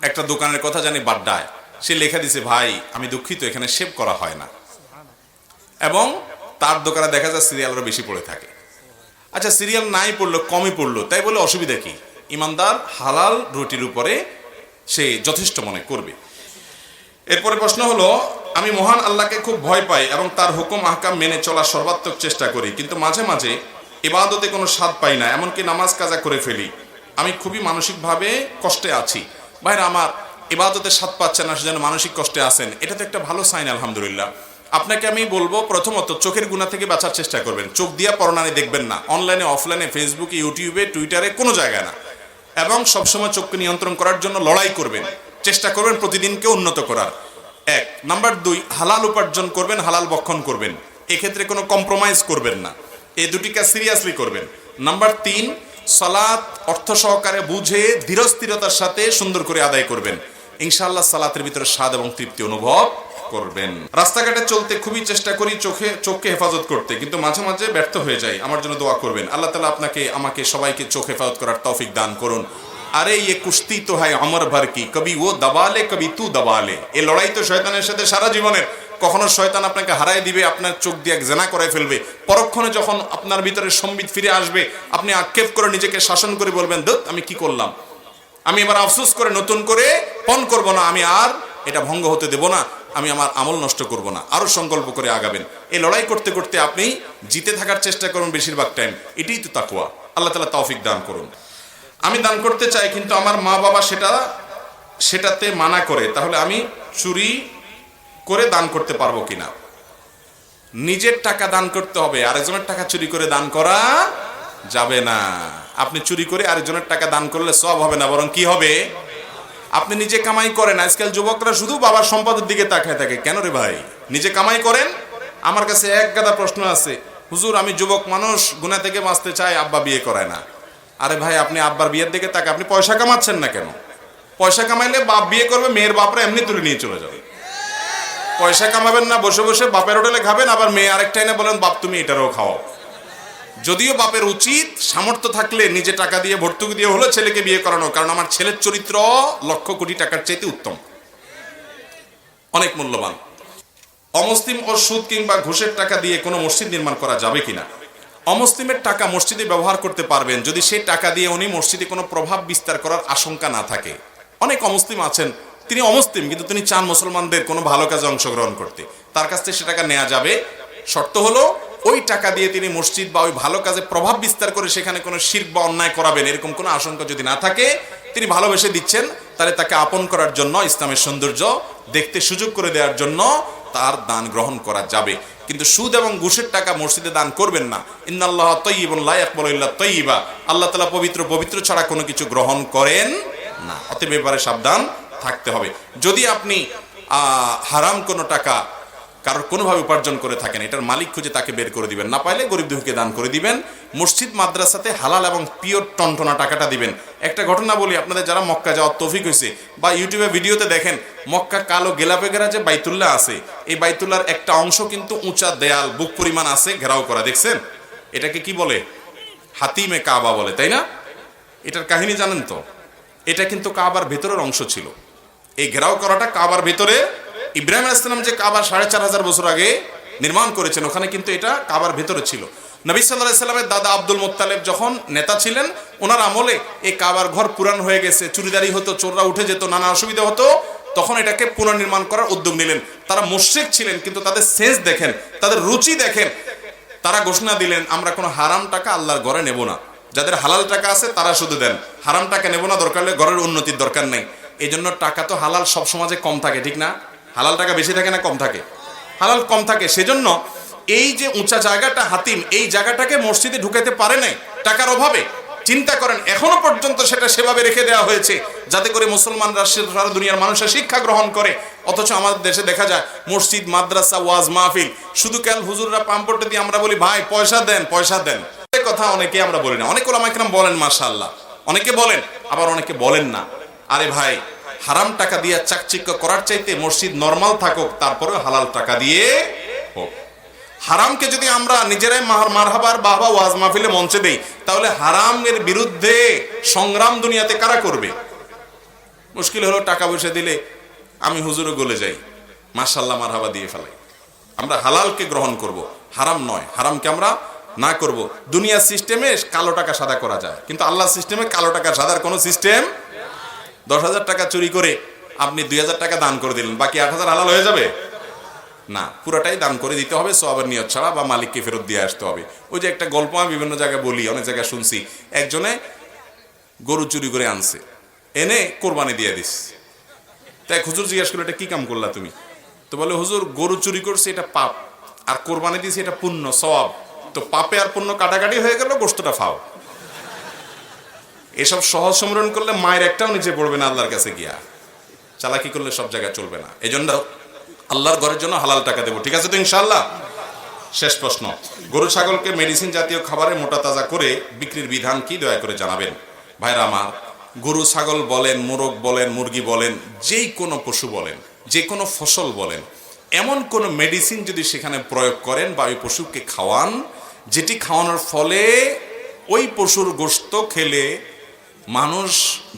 একটা দোকানের কথা জানি, বাড্ডায়, সে লেখা দিছে, ভাই আমি দুঃখিত এখানে শেভ করা হয় না, এবং তার দোকানে দেখা যায় সিরিয়াল আরো বেশি পড়ে থাকে। আচ্ছা, সিরিয়াল নাই পড়লো, কমই পড়লো, তাই বলে অসুবিধা কি? ইমানদার হালাল রুটির উপরে সে যথেষ্ট মনে করবে। এরপরে প্রশ্ন হলো, আমি মহান আল্লাহকে খুব ভয় পাই এবং তার হুকুম আহকাম মেনে চলার সর্বাত্মক চেষ্টা করি, কিন্তু মাঝে মাঝে ইবাদতে কোনো স্বাদ পাই না, এমনকি নামাজ কাজা করে ফেলি। আমি খুবই মানসিকভাবে কষ্টে আছি। ভাইরা আমার, ইবাদতে স্বাদ পাচ্ছেন না সেজন্য মানসিক কষ্টে আছেন, এটা তো একটা ভালো সাইন, আলহামদুলিল্লাহ। আপনাকে আমি বলবো, প্রথমত চোখের গুনাহ থেকে বাঁচার চেষ্টা করবেন। চোখ দিয়া পরনানি দেখবেন না, অনলাইনে, অফলাইনে, ফেসবুকে, ইউটিউবে, টুইটারে, কোনো জায়গায় না। এবং সবসময় চোখকে নিয়ন্ত্রণ করার জন্য লড়াই করবেন, চেষ্টা করবেন প্রতিদিনকে উন্নত করার। এক নাম্বার 2, হালাল উপার্জন করবেন, হালাল ভক্ষণ করবেন, এক্ষেত্রে কোনো কম্প্রোমাইজ করবেন না, এই দুটি কাজ সিরিয়াসলি করবেন। নাম্বার 3, সালাত অর্থ সহকারে বুঝে ধীরস্থিরতার সাথে সুন্দর করে আদায় করবেন। ইনশাআল্লাহ সালাতের ভিতরে স্বাদ এবং তৃপ্তি অনুভব করবেন। রাস্তাঘাটে চলতে খুবই চেষ্টা করি চোখকে হেফাজত করতে, কিন্তু মাঝে মাঝে ব্যর্থ হয়ে যাই। আমার জন্য দোয়া করবেন। আল্লাহ তাআলা আপনাকে, আমাকে, সবাইকে চোখ হেফাজত করার তৌফিক দান করুন। আরে ইয়ে কুস্তি তো হয় অমর ভর কি, কবি ও দবালে কবি তু দবালে। এই লড়াই তো শয়তানের সাথে সারা জীবনের। কখনো শয়তান আপনাকে হারায় দিবে, আপনার চোখ দিয়ে জেনা করে ফেলবে। পরক্ষণে যখন আপনার ভিতরে সম্বিত ফিরে আসবে, আপনি আক্ষেপ করে নিজেকে শাসন করে বলবেন, ধুত আমি কি করলাম, আমি এবার আফসোস করে নতুন করে পণ করব না, আমি আর এটা ভঙ্গ হতে দেব না, আমি আমার আমল নষ্ট করব না, আরো সংকল্প করে আগাবেন। এই লড়াই করতে করতে আপনি জিতে থাকার চেষ্টা করুন বেশিরভাগ টাইম। এটাই তো তাকওয়া। আল্লাহ তাআলা তৌফিক দান করুন। আমি দান করতে চাই, কিন্তু আমার মা বাবা সেটাতে মানা করে, তাহলে আমি চুরি করে দান করতে পারবো কিনা? নিজের টাকা দান করতে হবে, আরেকজনের টাকা চুরি করে দান করা যাবে না। আপনি চুরি করে আরেকজনের টাকা দান করলে সওয়াব হবে না, বরং কি হবে? আপনি নিজে কামাই করেন। আজকাল যুবকরা শুধু বাবার সম্পদের দিকে তাকায় থাকে। কেন রে ভাই? নিজে কামাই করেন। আমার কাছে এক গাদা প্রশ্ন আছে, হুজুর আমি যুবক মানুষ, গুনাহ থেকে বাঁচতে চাই, আব্বা বিয়ে করায় না। আরে ভাই, আপনি আব্বার বিয়ের দিকে তাকে, আপনি পয়সা কামাচ্ছেন না কেন? পয়সা কামাইলে বাপ বিয়ে করবে, মেয়ের বাপরা এমনি তুলে নিয়ে চলে যাবে। পয়সা কামাবেন না, বসে বসে বাপের হোটেলে খাবেন, আবার মেয়ে আরেকটা এনে বলেন বাপ তুমি এটারও খাও। যদিও বাপের উচিত সামর্থ্য থাকলে নিজে টাকা দিয়ে ভর্তুকি দিয়ে হলো ছেলেকে বিয়ে করানো, কারণ আমার ছেলের চরিত্র লক্ষ কোটি টাকার চাইতে উত্তম, অনেক মূল্যবান। অমুসলিম ও সুদ কিংবা ঘুষের টাকা দিয়ে কোনো মসজিদ নির্মাণ করা যাবে কিনা? অমুসলিমের টাকা মসজিদে ব্যবহার করতে পারবেন যদি সেই টাকা দিয়ে উনি মসজিদে কোনো প্রভাব বিস্তার করার আশঙ্কা না থাকে। অনেক অমুসলিম আছেন, তিনি অমুসলিম কিন্তু তিনি চান মুসলমানদের কোনো ভালো কাজে অংশগ্রহণ করতে, তার কাছ থেকে সে টাকা নেওয়া যাবে, শর্ত হলো ওই টাকা দিয়ে তিনি মসজিদ বা ওই ভালো কাজে প্রভাব বিস্তার করে সেখানে কোনো শিরক বা অন্যায় করাবেন এরকম কোনো আশঙ্কা যদি না থাকে, তিনি ভালোবেসে দিচ্ছেন, তাহলে তাকে আপন করার জন্য, ইসলামের সৌন্দর্য দেখতে সুযোগ করে দেওয়ার জন্য তার দান গ্রহণ করা যাবে। কিন্তু সুদ এবং ঘুষের টাকা মসজিদে দান করবেন না। ইন্নাল্লাহ তাইয়্যিবুন লা ইয়াকবালু ইল্লা তাইয়্যিবা, আল্লাহ তাআলা পবিত্র, পবিত্র ছাড়া কোনো কিছু গ্রহণ করেন না। অতএব ব্যাপারে সাবধান থাকতে হবে। যদি আপনি হারাম কোনো টাকা কারোর কোনোভাবে উপার্জন করে থাকেন, এটার মালিক খুঁজে তাকে বের করে দিবেন, না পাইলে গরিব দুঃখীকে দান করে দিবেন। মসজিদ মাদ্রাসাতে হালাল এবং পিওর টনটনা টাকাটা দিবেন। একটা ঘটনা বলি, আপনাদের যারা মক্কা যাওয়ার তৌফিক হয়েছে বা ইউটিউবে ভিডিওতে দেখেন, মক্কা কালো গেলাপে ঘেরা যে বাইতুল্লাহ আছে, এই বাইতুল্লাহর একটা অংশ কিন্তু উঁচা দেয়াল বুক পরিমাণ আছে, ঘেরাও করা, দেখছেন? এটাকে কি বলে? হাতিমে কাবা বলে, তাই না? এটার কাহিনী জানেন তো? এটা কিন্তু কাবার ভেতরের অংশ ছিল। এই ঘেরাও করাটা কাবার ভেতরে, ইব্রাহিম আলাইহিস সালাম যে কাবা 4500 বছর আগে নির্মাণ করেছেন, ওখানে কিন্তু এটা কাবার ভেতরে ছিল। নবী সাল্লাল্লাহু আলাইহি সাল্লামের দাদা আব্দুল মুত্তালিব যখন নেতা ছিলেন, ওনার আমলে এই কাবার ঘর পুরান হয়ে গেছে, চুরিদারি হতো, চোররা উঠে যেত, নানা অসুবিধা হতো, তখন এটাকে পুনর্নির্মাণ করার উদ্যোগ নিলেন। তারা মুশরিক ছিলেন, কিন্তু তাদের সেন্স দেখেন, তাদের রুচি দেখেন, তারা ঘোষণা দিলেন আমরা কোনো হারাম টাকা আল্লাহর ঘরে নেব না, যাদের হালাল টাকা আছে তারা শুধু দেন, হারাম টাকা নেব না, দরকার হলে ঘরের উন্নতির দরকার নেই। এই জন্য টাকা তো হালাল সব সমাজে কম থাকে, ঠিক না? হালাল টাকা বেশি থাকে না কম থাকে? হালাল কম থাকে। সেজন্য এই যে উঁচা জায়গাটা হাতিম, এই জায়গাটাকে মসজিদে ঢুকাতে পারে নাই টাকার অভাবে। চিন্তা করেন, এখনো পর্যন্ত সেটা সেভাবে রেখে দেওয়া হয়েছে যাতে করে মুসলমানরা, সারা দুনিয়ার মানুষের শিক্ষা গ্রহণ করে। অথচ আমাদের দেশে দেখা যায় মসজিদ, মাদ্রাসা, ওয়াজ মাহফিল, শুধু কেন হুজুররা পাম্পটে দিয়ে আমরা বলি ভাই পয়সা দেন, পয়সা দেন। এই কথা অনেকে আমরা বলি না, অনেক ওলামা ইকরাম বলেন মাশাআল্লাহ, অনেকে বলেন, আবার অনেকে বলেন না। আরে ভাই, হারাম টাকা দিয়ে চাকচিক্য করার চাইতে মসজিদ নরমাল থাকুক, তারপরে হালাল টাকা দিয়ে হোক। হারামকে যদি আমরা নিজেরাই মারহাবার বাহবা ওয়াজ মাহফিলে মঞ্চে দেই, তাহলে হারামের বিরুদ্ধে সংগ্রাম দুনিয়াতে কারা করবে? মুশকিল হলো টাকা পয়সা দিলে আমি হুজুরে গলে যাই, মাশাআল্লাহ মারহাবা দিয়ে ফেলাই। আমরা হালালকে গ্রহণ করব, হারাম নয়। হারামকে আমরা না করব। দুনিয়ার সিস্টেমে কালো টাকা সাদা করা যায়, কিন্তু আল্লাহর সিস্টেমে কালো টাকা সাদার কোনো সিস্টেম। 10,000 টাকা চুরি করে আপনি 2,000 টাকা দান করে দিলেন, বাকি 8,000 হালাল হয়ে যাবে না? পুরোটাই দান করে দিতে হবে সওয়াবের নিয়ত ছাড়া, বা মালিককে ফেরত দিয়ে আসতে হবে। ওই যে একটা গল্প আমি বিভিন্ন জায়গায় বলি, অনেক জায়গায় শুনছি, একজনে গরু চুরি করে আনছে, এনে কোরবানি দিয়ে দিস। তাই হুজুর জিজ্ঞাসা করলো এটা কি কাম করলা তুমি? তো বলে হুজুর, গরু চুরি করছে এটা পাপ, আর কোরবানি দিয়েছে এটা পুণ্য, সওয়াব। তো পাপে আর পুণ্য কাটাকাটি হয়ে গেল, গোশতটা ফাও। এসব সহজ সম্মেলন করলে মায়ের একটাও নিচে পড়বে না আল্লাহর কাছে গিয়া। চালাকি করলে সব জায়গায় চলবে না। এই জন্য আল্লাহর ঘরের জন্য হালাল টাকা দেবো, ঠিক আছে তো ইনশাআল্লাহ? শেষ প্রশ্ন, গরু ছাগলকে মেডিসিন জাতীয় খাবারে মোটা তাজা করে বিক্রির বিধান কি, দয়া করে জানাবেন। ভাইরা আমার, গরু ছাগল বলেন, মোরগ বলেন, মুরগি বলেন, যেই কোনো পশু বলেন, যে কোনো ফসল বলেন, এমন কোনো মেডিসিন যদি সেখানে প্রয়োগ করেন বা ওই পশুকে খাওয়ান, যেটি খাওয়ানোর ফলে ওই পশুর গোশত খেলে মানুষ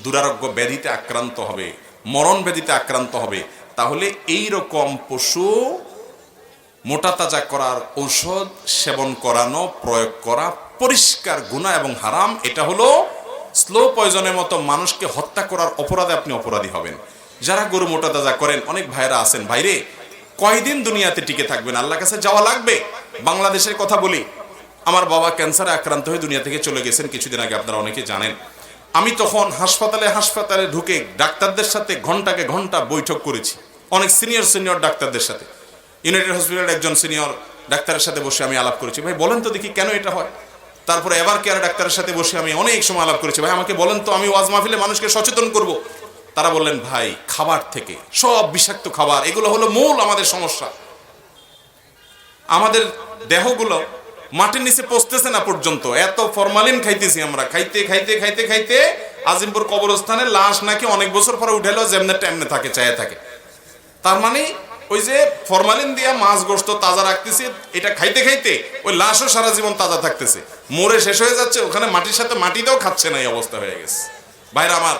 দুরারোগ্য ব্যাধিতে আক্রান্ত হবে, মরণ ব্যাধিতে আক্রান্ত হবে, তাহলে এই রকম পশু মোটা তাজা করার ঔষধ সেবন করানো, প্রয়োগ করা পরিষ্কার গুনাহ এবং হারাম। এটা হলো স্লো পয়জনের মতো মানুষকে হত্যা করার অপরাধে আপনি অপরাধী হবেন। যারা গরু মোটা তাজা করেন, অনেক ভাইরা আছেন, ভাইরে কয়দিন দুনিয়াতে টিকে থাকবেন? আল্লাহর কাছে যাওয়া লাগবে। বাংলাদেশের কথা বলি, আমার বাবা ক্যান্সারে আক্রান্ত হয়ে দুনিয়া থেকে চলে গেছেন কিছুদিন আগে, আপনারা অনেকে জানেন। আমি তখন হাসপাতালে ঢুকে ডাক্তারদের সাথে ঘন্টাকে ঘন্টা বৈঠক করেছি, অনেক সিনিয়র ডাক্তারদের সাথে। ইউনাইটেড হসপিটালের একজন সিনিয়র ডাক্তারের সাথে বসে আমি আলাপ করেছি, ভাই বলেন তো দেখি কেন এটা হয়। তারপরে এবার কেয়ার ডাক্তারের সাথে বসে আমি অনেক সময় আলাপ করেছি, ভাই আমাকে বলেন তো, আমি ওয়াজ মাহফিলে মানুষকে সচেতন করব। তারা বললেন, ভাই খাবার থেকে সব বিষাক্ত খাবার, এগুলো হলো মূল আমাদের সমস্যা। আমাদের দেহগুলো মাটির নিচে পৌঁছতেছে না পর্যন্ত, এত ফরমালিন খাইতেছি আমরা, খাইতে খাইতে খাইতে খাইতে আজিমপুর কবরস্থানে লাশ নাকি অনেক বছর পরে উঠেলো যেমনে টেমনে থাকে, চায়ে থাকে। তার মানে ওই যে ফরমালিন দিয়া মাছ গোশত তাজা রাখতেছে, এটা খাইতে খাইতে ওই লাশও সারা জীবন তাজা থাকতেছে, মরে শেষ হয়ে যাচ্ছে, ওখানে মাটির সাথে মাটিতেও খাচ্ছে না, এই অবস্থা হয়ে গেছে। ভাইরা আমার,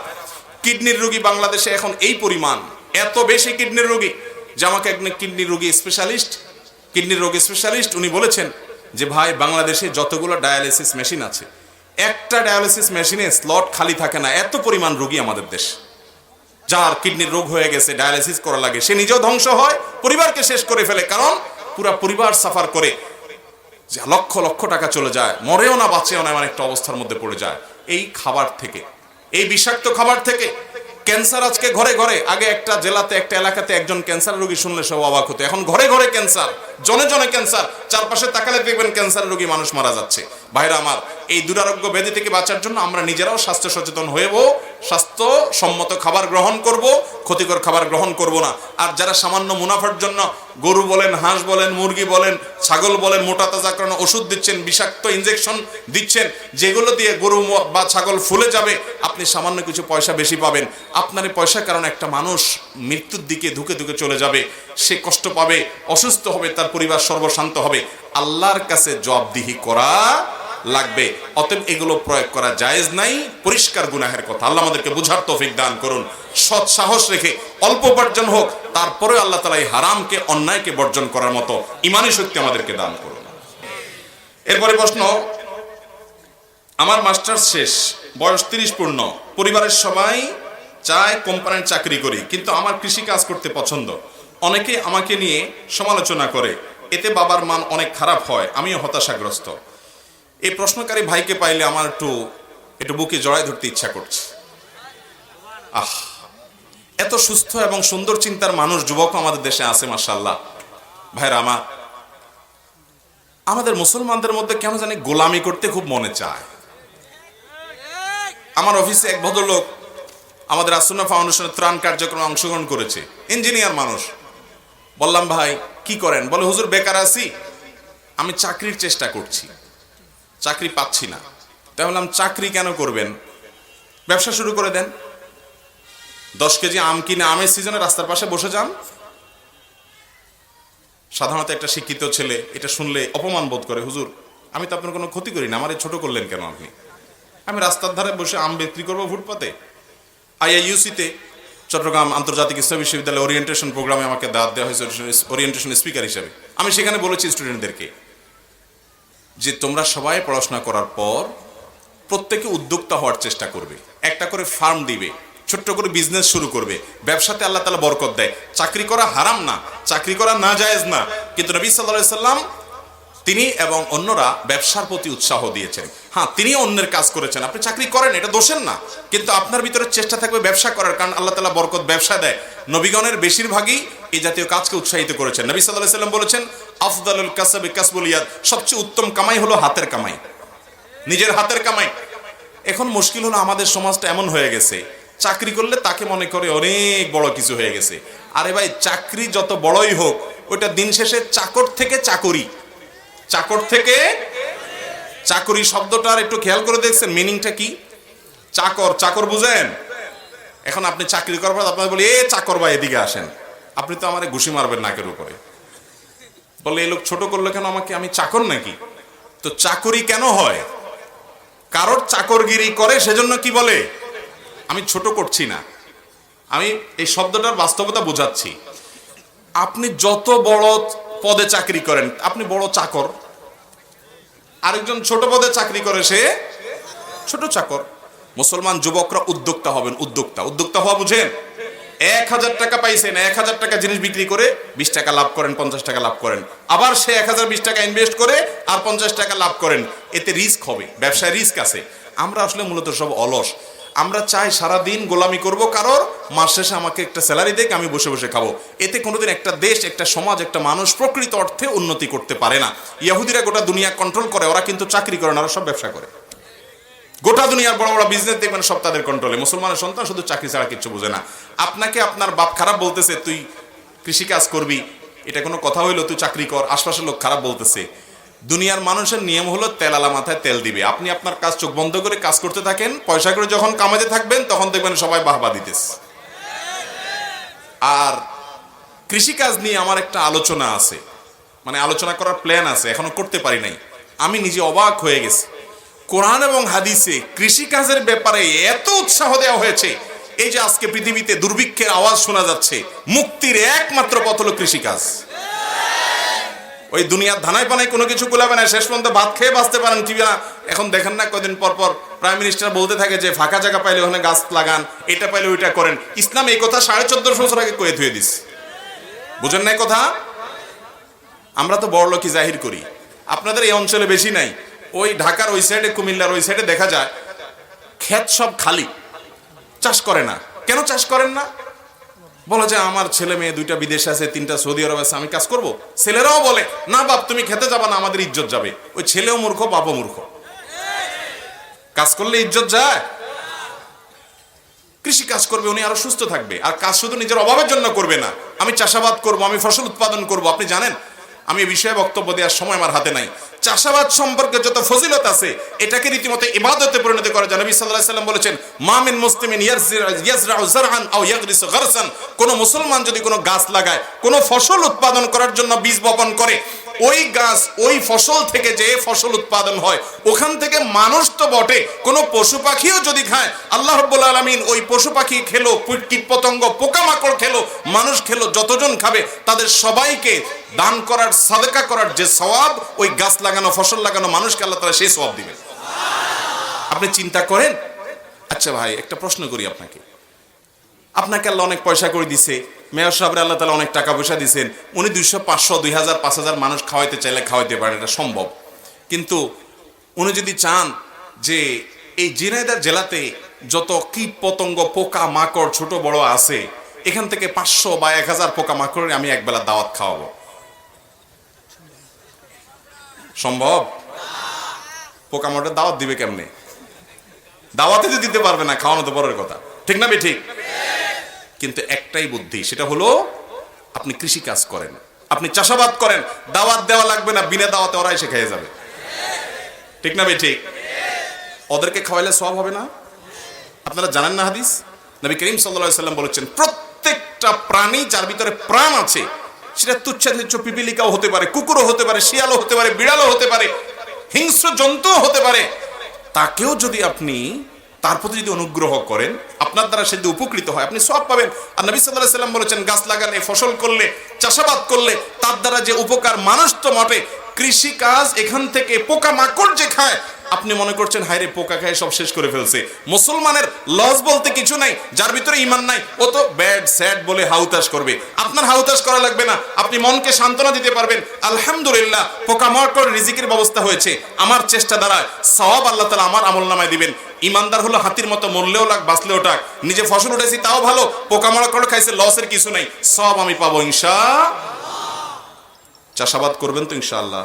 কিডনির রোগী বাংলাদেশে এখন এই পরিমাণ, এত বেশি কিডনির রোগী যে আমাকে একজন কিডনির রোগী স্পেশালিস্ট উনি বলেছেন যে ভাই, বাংলাদেশে যতগুলো ডায়ালিসিস মেশিন আছে, একটা ডায়ালিসিস মেশিনে স্লট খালি থাকে না, এত পরিমাণ রোগী আমাদের দেশ। যার কিডনির রোগ হয়ে গেছে, ডায়ালিসিস করা লাগে, সে নিজেও ধ্বংস হয়, পরিবারকে শেষ করে ফেলে, কারণ পুরা পরিবার সাফার করে, যে লক্ষ লক্ষ টাকা চলে যায়, মরেও না বাঁচেও না এমন একটা অবস্থার মধ্যে পড়ে যায় এই খাবার থেকে, এই বিষাক্ত খাবার থেকে। ক্যান্সার আজকে ঘরে ঘরে, আগে একটা জেলাতে একটা এলাকাতে একজন ক্যান্সার রোগী শুনলে সব অবাক হতো, এখন ঘরে ঘরে ক্যান্সার, জনে জনে ক্যান্সার, চারপাশে তাকালে দেখবেন ক্যান্সার রোগী মানুষ মারা যাচ্ছে। ভাইরা আমার, এই দুরারোগ্য ব্যাধি থেকে বাঁচার জন্য আমরা নিজেরাও স্বাস্থ্য সচেতন হয়েব, স্বাস্থ্যসম্মত খাবার গ্রহণ করব, ক্ষতিকর খাবার গ্রহণ করব না। আর যারা সামান্য মুনাফার জন্য গরু বলেন, হাঁস বলেন, মুরগি বলেন, ছাগল বলেন, মোটা তাজাকরণ ওষুধ দিচ্ছেন, বিষাক্ত ইনজেকশন দিচ্ছেন, যেগুলো দিয়ে গরু বা ছাগল ফুলে যাবে, আপনি সামান্য কিছু পয়সা বেশি পাবেন। আপনার এই পয়সার কারণে একটা মানুষ মৃত্যুর দিকে ধুকে ধুকে চলে যাবে, সে কষ্ট পাবে, অসুস্থ হবে, তার পরিবার সর্বশান্ত হবে। আল্লাহর কাছে জবাবদিহি করা লাগবে। অতএব এগুলো প্রয়োগ করা জায়েজ নাই, পরিষ্কার গুনাহের কথা। আল্লাহ আমাদেরকে বুঝার তৌফিক দান করুন। সৎ সাহস রেখে অল্প উপার্জন হোক, তারপরে আল্লাহ তাআলা এই হারামকে, অন্যায়কে বর্জন করার মতো ঈমানী শক্তি আমাদেরকে দান করুন। এরপরে প্রশ্ন, আমার মাস্টার্স শেষ, বয়স 30 পূর্ণ, পরিবারের সবাই চায় কোম্পানির চাকরি করি, কিন্তু আমার কৃষি কাজ করতে পছন্দ। অনেকে আমাকে নিয়ে সমালোচনা করে, এতে বাবার মান অনেক খারাপ হয়, আমিও হতাশাগ্রস্ত। এই প্রশ্নকারী ভাইকে পাইলে আমার একটু বুকে জড়ায় ধরতে ইচ্ছা করছে। এত সুস্থ এবং সুন্দর চিন্তার মানুষ, যুবক আমাদের দেশে আছে মাশাআল্লাহ। ভাইরা আমার, আমাদের মুসলমানদের মধ্যে কেন জানি গোলামি করতে খুব মনে চায়। আমার অফিসে এক ভদ্রলোক আমাদের আসুন্নাহ ফাউন্ডেশনের ত্রাণ কার্যক্রমে অংশগ্রহণ করেছে, ইঞ্জিনিয়ার মানুষ। বললাম, ভাই কি করেন? বলে, হুজুর বেকার আছি, আমি চাকরির চেষ্টা করছি, চাকরি পাচ্ছি না। তাই বললাম, চাকরি কেন করবেন, ব্যবসা শুরু করে দেন। 10 কেজি আম কিনে আমের সিজনে রাস্তার পাশে বসে যান। সাধারণত একটা শিক্ষিত ছেলে এটা শুনলে অপমান বোধ করে, হুজুর আমি তো আপনার কোনো ক্ষতি করি না, আমারে ছোট করলেন কেন আপনি? আমি রাস্তার ধারে বসে আম বিক্রি করবো ফুটপাতে? IIUC-তে, চট্টগ্রাম আন্তর্জাতিক ইসলাম বিশ্ববিদ্যালয় ওরিয়েন্টেশন প্রোগ্রামে আমাকে দাওয়াত দেওয়া হয়েছে ওরিয়েন্টেশন স্পিকার হিসেবে। আমি সেখানে বলেছি স্টুডেন্টদেরকে যে তোমরা সবাই পড়াশোনা করার পর প্রত্যেকে উদ্যোক্তা হওয়ার চেষ্টা করবে, একটা করে ফার্ম দিবে, ছোট্ট করে বিজনেস শুরু করবে। ব্যবসাতে আল্লাহ তাআলা বরকত দেয়। চাকরি করা হারাম না, চাকরি করা না জায়েজ না, কিন্তু নবী সাল্লাল্লাহু আলাইহি সাল্লাম তিনি এবং অন্যরা ব্যবসার প্রতি উৎসাহ দিয়েছেন। হ্যাঁ, তিনি অন্যের কাজ করেছেন, আপনি চাকরি করেন, এটা দোষের না, কিন্তু আপনার ভিতরে চেষ্টা থাকবে ব্যবসা করার, কারণ আল্লাহ তাআলা বরকত ব্যবসা দেয়। নবীগণের বেশিরভাগই এই জাতীয় কাজকে উৎসাহিত করেছেন। নবী সাল্লাল্লাহু আলাইহি সাল্লাম বলেছেন, আফদালুল কাসবি কাসবুল ইয়াদ, সবচেয়ে উত্তম কামাই হলো হাতের কামাই, নিজের হাতের কামাই। এখন মুশকিল হলো আমাদের সমাজটা এমন হয়ে গেছে, চাকরি করলে তাকে মনে করে অনেক বড় কিছু হয়ে গেছে। আরে ভাই, চাকরি যত বড়ই হোক, ওটা দিন শেষে চাকর থেকে চাকরি, চাকর থেকে চাকরি শব্দটার একটু খেয়াল করে দেখছেন মিনিংটা কি? চাকর, চাকর বুঝেন? এখন আপনি চাকরি করার পর আপনার বলি, এ চাকর ভাই এদিকে আসেন, আপনি তো আমারে ঘুষি মারবেন নাকের উপরে। বলে, এই লোক ছোট করলো কেন আমাকে, আমি চাকর নাকি? তো চাকরি কেন হয়? কারোর চাকরগিরি করে, সেজন্য কি বলে? আমি ছোট করছি না, আমি এই শব্দটার বাস্তবতা বোঝাচ্ছি। আপনি যত বড় পদে চাকরি করেন, আপনি বড় চাকর, আরেকজন ছোট পদে চাকরি করে, সে ছোট চাকর। মুসলমান যুবকরা উদ্যোক্তা হবেন, উদ্যোক্তা। উদ্যোক্তা হওয়া বুঝেন? 1000 টাকা পাইছেন, 1000 টাকা জিনিস বিক্রি করে 20 টাকা লাভ করেন, 50 টাকা লাভ করেন, আবার সে 1020 টাকা ইনভেস্ট করে আর 50 টাকা লাভ করেন। এতে রিস্ক হবে, ব্যবসায় রিস্ক আছে। আমরা আসলে মূলত সব অলস। আমরা চাই সারাদিন গোলামি করব কারোর, মাস শেষে আমাকে একটা স্যালারি দেখ, আমি বসে বসে খাবো। এতে কোনোদিন একটা দেশ, একটা সমাজ, একটা মানুষ প্রকৃত অর্থে উন্নতি করতে পারে না। ইহুদিরা গোটা দুনিয়া কন্ট্রোল করে, ওরা কিন্তু চাকরি করে না, ওরা সব ব্যবসা করে। গোটা দুনিয়ার বড় বড় বিজনেস দেখবেন সব তাদের কন্ট্রোলে। মুসলমানের সন্তান শুধু চাকরি ছাড়া কিছু বোঝে না। আপনাকে আপনার বাপ খারাপ বলতেছে, তুই কৃষিকাজ করবি, এটা কোনো কথা হইলো? তুই চাকরি কর, আশপাশের লোক খারাপ বলতেছে। দুনিয়ার মানুষের নিয়ম হলো তেলালা মাথায় তেল দিবে। আপনি আপনার কাজ চোখ বন্ধ করে কাজ করতে থাকেন, পয়সা করে যখন কামাতে থাকবেন তখন দেখবেন সবাই বাহবা দিতেছে। আর কৃষিকাজ নিয়ে আমার একটা আলোচনা আছে, মানে আলোচনা করার প্ল্যান আছে, এখনো করতে পারি নাই। আমি নিজে অবাক হয়ে গেছি, কোরআন এবং হাদিসে কৃষিকাজের ব্যাপারে এত উৎসাহ দেওয়া হয়েছে। এই যে আজকে পৃথিবীতে দুর্ভিক্ষের আওয়াজ শোনা যাচ্ছে, মুক্তির একমাত্র পথ হলো কৃষিকাজ। ওই দুনিয়ার ধানায় পানায় কোনো কিছু কুলাবে না, শেষ পর্যন্ত ভাত খেয়ে বাঁচতে পারেন কি না। এখন দেখেন না, কদিন পর পর প্রাইম মিনিস্টার বলতে থাকে যে ফাঁকা জায়গা পাইলে ওখানে গাছ লাগান, এটা পাইলে ওইটা করেন। ইসলাম এই কথা 1450 বছর আগে কয়ে ধুয়ে দিস, বুঝেন না কথা? আমরা তো বড় লোকই জাহির করি, আপনাদের এই অঞ্চলে বেশি নাই। ওই ঢাকার ওই সাইডে, কুমিল্লার ওই সাইডে দেখা যায় ক্ষেত সব খালি, চাষ করে না। কেন চাষ করেন না? বলে যে আমার ছেলে মেয়ে 2টা বিদেশে আছে, 3টা সৌদি আরব আছে, আমি কাজ করব। ছেলেরাও বলে না বাপ তুমি খেতে যাবা না, আমাদের ইজ্জত যাবে। ওই ছেলেও মূর্খ, বাপও মূর্খ। কাজ করলে ইজ্জত যায়? কৃষি কাজ করবে, উনি আরো সুস্থ থাকবে। আর কাজ শুধু নিজের অভাবের জন্য করবে না, আমি চাষাবাদ করব, আমি ফসল উৎপাদন করব। আপনি জানেন, আমি এই বিষয়ে বক্তব্য দেওয়ার সময় আমার হাতে নাই, চাষাবাদ সম্পর্কে যত ফজিলত আছে এটাকে রীতিমতো ইবাদতে পরিণত করা যায়। নবী সাল্লাল্লাহু আলাইহি ওয়াসাল্লাম বলেছেন, মা মিন মুসলিমিন ইয়াজরাউ যারআন আও ইয়াগরিসু গারসান, কোন মুসলমান যদি কোনো গাছ লাগায়, কোনো ফসল উৎপাদন করার জন্য বীজ বপন করে, ওই গাছ ওই ফসল থেকে যে ফসল উৎপাদন হয় ওখান থেকে মানুষ তো বটে, কোনো পশু পাখিও যদি খায়, আল্লাহ রাব্বুল আলামিন ওই পশু পাখি খেলো, কীট পতঙ্গ পোকামাকড় খেলো, মানুষ খেলো, যতজন খাবে তাদের সবাইকে দান করার, সাদকা করার যে সওয়াব, ওই গাছ লাগানো, ফসল লাগানো মানুষকে আল্লাহ তাআলা সেই সওয়াব দিবেন। আপনি চিন্তা করেন। আচ্ছা ভাই, একটা প্রশ্ন করি আপনাকে। আপনাকে আল্লাহ অনেক পয়সা করে দিছে, মেয়র সাহেবের আল্লাহ তাআলা অনেক টাকা পয়সা দিয়েছেন, উনি 200, 500, 2000, 5000 মানুষ খাওয়াইতে চাইলে খাওয়াইতে পারেন, এটা সম্ভব। কিন্তু উনি যদি চান যে এই ঝিনাইদহ জেলাতে যত কীট পতঙ্গ পোকা মাকড় ছোট বড় আছে, এখান থেকে 500 বা 1000 পোকা মাকড়ের আমি একবেলা দাওয়াত খাওয়াবো, সম্ভব? পোকামাকড়ের দাওয়াত দিবে কেমনে? দাওয়াতে তো দিতে পারবে না, খাওয়ানো তো বড়ের কথা, ঠিক না? ঠিক। কিন্তু একটাই বুদ্ধি, সেটা হলো আপনি কৃষি কাজ করেন, আপনি চাষাবাদ করেন, দাওয়াত দেওয়া লাগবে না, বিনা দাওয়াতে ওরা এসে খেয়ে যাবে, ঠিক না? ঠিক। ওদেরকে খাওয়াইলে সওয়াব হবে না? আপনারা জানেন না হাদিস? নবী করিম সাল্লাল্লাহু আলাইহি ওয়াসাল্লাম বলেছেন, প্রত্যেকটা প্রাণী যার ভিতরে প্রাণ আছে, সেটা তুচ্ছাতিচ্ছ পিপিলিকাও হতে পারে, কুকুরও হতে পারে, শিয়ালও হতে পারে, বিড়ালও হতে পারে, হিংস্র জন্তুও হতে পারে, তাকেও যদি আপনি তার প্রতি যদি অনুগ্রহ করেন, আপনার দ্বারা সে যদি উপকৃত হয়, আপনি সওয়াব পাবেন। আর নবী সাল্লাল্লাহু আলাইহি ওয়াসাল্লাম বলেছেন, গাছ লাগালে, ফসল করলে, চাষাবাদ করলে তার দ্বারা যে উপকার মানুষ তো বটে, কৃষি কাজ এখান থেকে পোকা মাকড় যে খায়, আপনি মনে করছেন হায়রে পোকা খায় সব শেষ করে ফেলছে। মুসলমানের লস বলতে কিছু নাই, যার ভিতরে ঈমান নাই ও তো ব্যাড স্যাড বলে হাউতাশ করবে। আপনার হাউতাশ করা লাগবে না, আপনি মনকে সান্ত্বনা দিতে পারবেন, আলহামদুলিল্লাহ পোকা মাকড় রিজিকের ব্যবস্থা হয়েছে, আমার চেষ্টা দ্বারা সওয়াব আল্লাহ তাআলা আমার আমলনামায় দিবেন। ইমানদার হলো হাতির মতো, মরলেও লাগ বাঁচলেও টাক, নিজে ফসল উঠেছি তাও ভালো, পোকা মাকড় খাইছে লসের কিছু নাই, সওয়াব আমি পাবো ইনশাআল্লাহ। চাষাবাদ করবেন তো ইনশাআল্লাহ?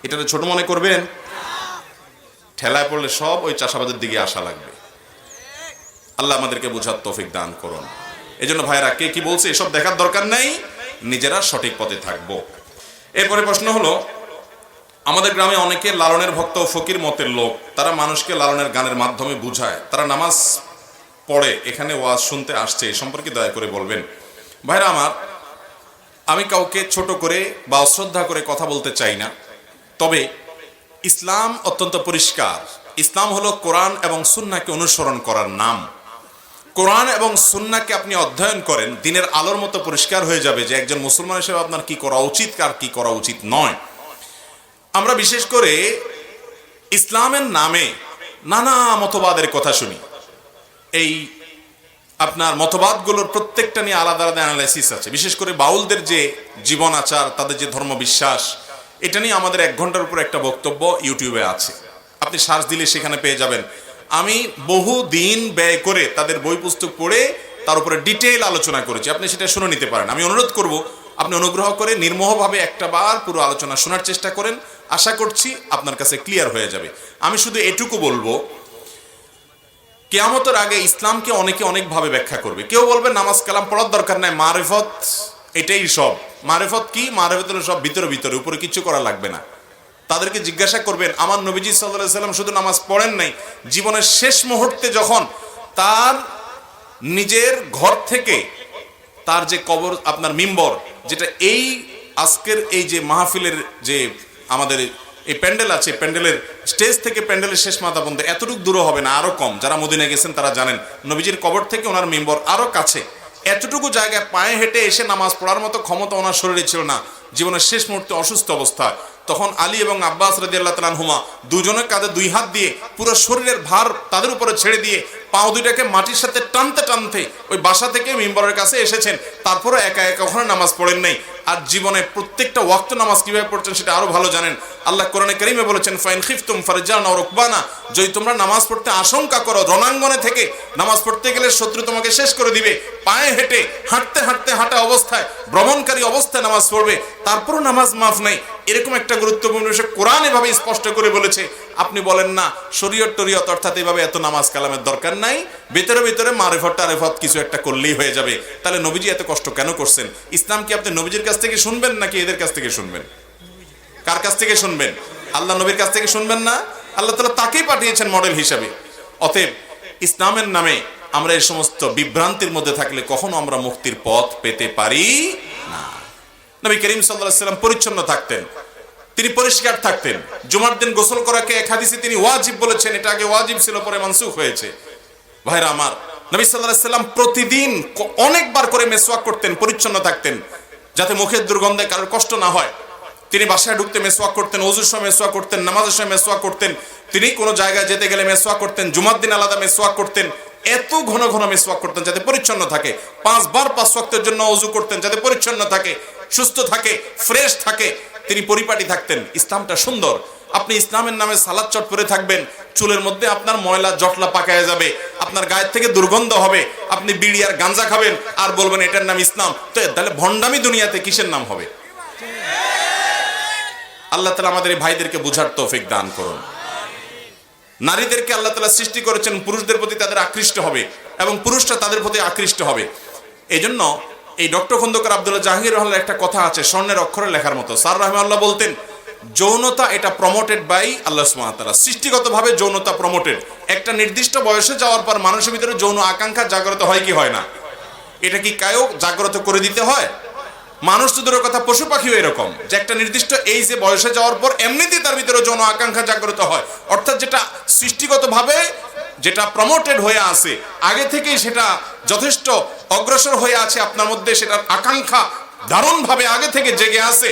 এটা ছোট মনে করবেন? ঠেলায় পড়লে সব ওই চাষাবাদের দিকে আসা লাগবে। আল্লাহ আমাদেরকে বোঝার তৌফিক দান করুন। এই জন্য ভাইরা, কে কি বলছে এসব দেখার দরকার নাই, নিজেরা সঠিক পথে থাকবো। এরপরে প্রশ্ন হলো, আমাদের গ্রামে অনেকে লালনের ভক্ত ও ফকির মতের লোক, তারা মানুষকে লালনের গানের মাধ্যমে বুঝায়, তারা নামাজ পড়ে, এখানে ওয়াজ শুনতে আসছে, এ সম্পর্কে দয়া করে বলবেন। ভাইরা আমার, আমি কাউকে ছোট করে বা অশ্রদ্ধা করে কথা বলতে চাই না, তবে ইসলাম অত্যন্ত পরিষ্কার। ইসলাম হলো কোরআন এবং সুন্নাহকে অনুসরণ করার নাম। কোরআন এবং সুন্নাহকে আপনি অধ্যয়ন করেন, দিনের আলোর মতো পরিষ্কার হয়ে যাবে যে একজন মুসলমান হিসেবে আপনার কি করা উচিত, কার কি করা উচিত নয়। আমরা বিশেষ করে ইসলামের নামে নানা মতবাদের কথা শুনি। এই আপনার মতবাদগুলোর প্রত্যেকটা নিয়ে আলাদা আলাদা অ্যানালাইসিস আছে। বিশেষ করে বাউলদের যে জীবন আচার, তাদের যে ধর্মবিশ্বাস, এটা নিয়ে আমাদের 1 ঘন্টার উপর একটা বক্তব্য ইউটিউবে আছে, আপনি সার্চ দিলে সেখানে পেয়ে যাবেন। আমি বহু দিন ব্যয় করে তাদের বই পুস্তক পড়ে তার উপরে ডিটেইল আলোচনা করেছি, আপনি সেটা শুনে নিতে পারেন। আমি অনুরোধ করব, আপনি অনুগ্রহ করে নির্মোহভাবে একটা বার পুরো আলোচনা শোনার চেষ্টা করেন, আশা করছি আপনার কাছে ক্লিয়ার হয়ে যাবে। আমি শুধু এটুকু বলবো, কিয়ামতের আগে ইসলামকে অনেকে অনেকভাবে ব্যাখ্যা করবে। কেউ বলবে নামাজ কালাম পড়ার দরকার নাই, মারিফত এটাই সব। মারিফত কি? মারিফত হলো সব ভিতরে ভিতরে, উপরে কিছু করা লাগবে না। তাদেরকে জিজ্ঞাসা করবেন, আমার নবীজি সাল্লাল্লাহু আলাইহি সাল্লাম শুধু নামাজ পড়েন নাই, জীবনের শেষ মুহূর্তে যখন তার নিজের ঘর থেকে তার যে কবর, আপনার মিম্বর, যেটা এই আজকের এই যে মাহফিলের যে আমাদের এই প্যান্ডেল আছে, প্যান্ডেলের স্টেজ থেকে প্যান্ডেলের শেষ মাথা পর্যন্ত এতটুকু দূরে হবে না, আরো কম। যারা মদিনা গেছেন তারা জানেন, নবীজির কবর থেকে ওনার মিম্বর আরো কাছে। এতটুকু জায়গায় পায়ে হেঁটে এসে নামাজ পড়ার মতো ক্ষমতা ওনার শরীরে ছিল না। জীবনের শেষ মুহূর্তে অসুস্থ অবস্থায় তখন আলী এবং আব্বাস রাদিয়াল্লাহু তাআলা আনহুমা দুজনের কাঁধে 2 হাত দিয়ে পুরো শরীরের ভার তাদের উপরে ছেড়ে দিয়ে পাও দুইটাকে মাটির সাথে টানতে টানতে ওই বাসা থেকে মিম্বরের কাছে এসেছেন। তারপরে একা একা ওখানে নামাজ পড়েন নাই, আর জীবনে প্রত্যেকটা ওয়াক্ত নামাজ কিভাবে পড়ছেন সেটা আরো ভালো জানেন। আল্লাহ কোরআনে কারীমে বলেছেন, ফাইন খিফতুম ফারজান আও রুকবানা, যদি তোমরা নামাজ পড়তে আশঙ্কা করো, রণাঙ্গনে থেকে নামাজ পড়তে গেলে শত্রু তোমাকে শেষ করে দিবে, পায়ে হেঁটে হাঁটতে হাঁটতে হাঁটা অবস্থায় ভ্রমণকারী অবস্থায় নামাজ পড়বে, তারপরও নামাজ মাফ নাই, এরকম একটা গুরুত্বপূর্ণ বিষয় কোরআন এভাবে স্পষ্ট করে বলেছে। আপনি বলেন না শরীয়ত টরিয়ত অর্থাৎ এভাবে এত নামাজ কালামের দরকার নাই, ভিতরে ভিতরে মারিফত টারিফত কিছু একটা করলেই হয়ে যাবে। তাহলে নবীজি এত কষ্ট কেন করছেন? ইসলাম কি আপনি নবীজির কাছ থেকে শুনবেন নাকি এদের কাছ থেকে শুনবেন? কার কাছ থেকে শুনবেন? আল্লাহ নবীর কাছ থেকে শুনবেন না? আল্লাহ তাআলা তাকেই পাঠিয়েছেন মডেল হিসাবে। অতএব ইসলামের নামে আমরা এই সমস্ত বিভ্রান্তির মধ্যে থাকলে কখনো আমরা মুক্তির পথ পেতে পারি না। নবী করিম সাল্লাল্লাহু আলাইহি ওয়াসাল্লাম পরিচ্ছন্ন থাকতেন, তিনি পরিষ্কার থাকতেন। জুমার দিন গোসল করাকে এক হাদিসে তিনি ওয়াজিব বলেছেন, এটা আগে ওয়াজিব ছিল পরে মানসুখ হয়েছে। ভাইরা আমার, নবী সাল্লাল্লাহু আলাইহি ওয়াসাল্লাম প্রতিদিন অনেকবার করে মেসওয়াক করতেন, পরিচ্ছন্ন থাকতেন যাতে মুখের দুর্গন্ধে কারোর কষ্ট না হয়। তিনি বাসায় ঢুকতে মেসওয়াক করতেন, ওযুর সময় মেসওয়াক করতেন, নামাজের সময় মেসওয়াক করতেন, তিনি কোনো জায়গায় যেতে গেলে মেসওয়াক করতেন, জুমার দিন আলাদা মেসওয়াক করতেন। এত ঘন ঘন মেসওয়াক করতেন যাতে পরিচ্ছন্ন থাকে। 5 বার 5 ওয়াক্তের জন্য ওযু করতেন যাতে পরিচ্ছন্ন থাকে, সুস্থ থাকে, ফ্রেশ থাকে, তিনি পরিপাটি থাকতেন। ইসলামটা সুন্দর। আপনি ইসলামের নামে সালাত চট পরে থাকবেন, চুলের মধ্যে আপনার ময়লা জটলা পাকায় যাবে, আপনার গায়ের থেকে দুর্গন্ধ হবে, আপনি বিড়ি আর গাঞ্জা খাবেন আর বলবেন এটার নাম ইসলাম। তো তাহলে ভণ্ডামি দুনিয়াতে কিসের নাম হবে? আল্লাহ তাআলা আমাদের এই ভাইদেরকে বুঝার তৌফিক দান করুন। নারীদেরকে আল্লাহ তাআলা সৃষ্টি করেছেন পুরুষদের প্রতি তাদের আকৃষ্ট হবে এবং পুরুষরা তাদের প্রতি আকৃষ্ট হবে। এই জন্য এই ডক্টর খন্দকার আব্দুল্লাহ জাহাঙ্গীর রহমানের একটা কথা আছে স্বর্ণের অক্ষরে লেখার মতো। স্যার রাহিমাহুল্লাহ বলতেন, যৌনতা এটা প্রমোটেড বাই আল্লাহ সুবহানাহু ওয়া তাআলা, সৃষ্টিগতভাবে যৌনতা প্রমোটেড। একটা নির্দিষ্ট বয়সে যাওয়ার পর মানুষের ভিতরে যৌন আকাঙ্ক্ষা জাগ্রত হয় কি হয় না? এটা কি কায়ও জাগ্রত করে দিতে হয়? মানুষ তো দূরের কথা, পশু পাখিও এরকম, যে একটা নির্দিষ্ট এই যে বয়সে যাওয়ার পর এমনিতেই তার ভিতরে যৌন আকাঙ্ক্ষা জাগ্রত হয়। অর্থাৎ যেটা সৃষ্টিগতভাবে যেটা প্রমোটেড হয়ে আছে আগে থেকেই, সেটা যথেষ্ট অগ্রসর হয়ে আছে আপনার মধ্যে, সেটার আকাঙ্ক্ষা দারুণভাবে আগে থেকে জেগে আছে।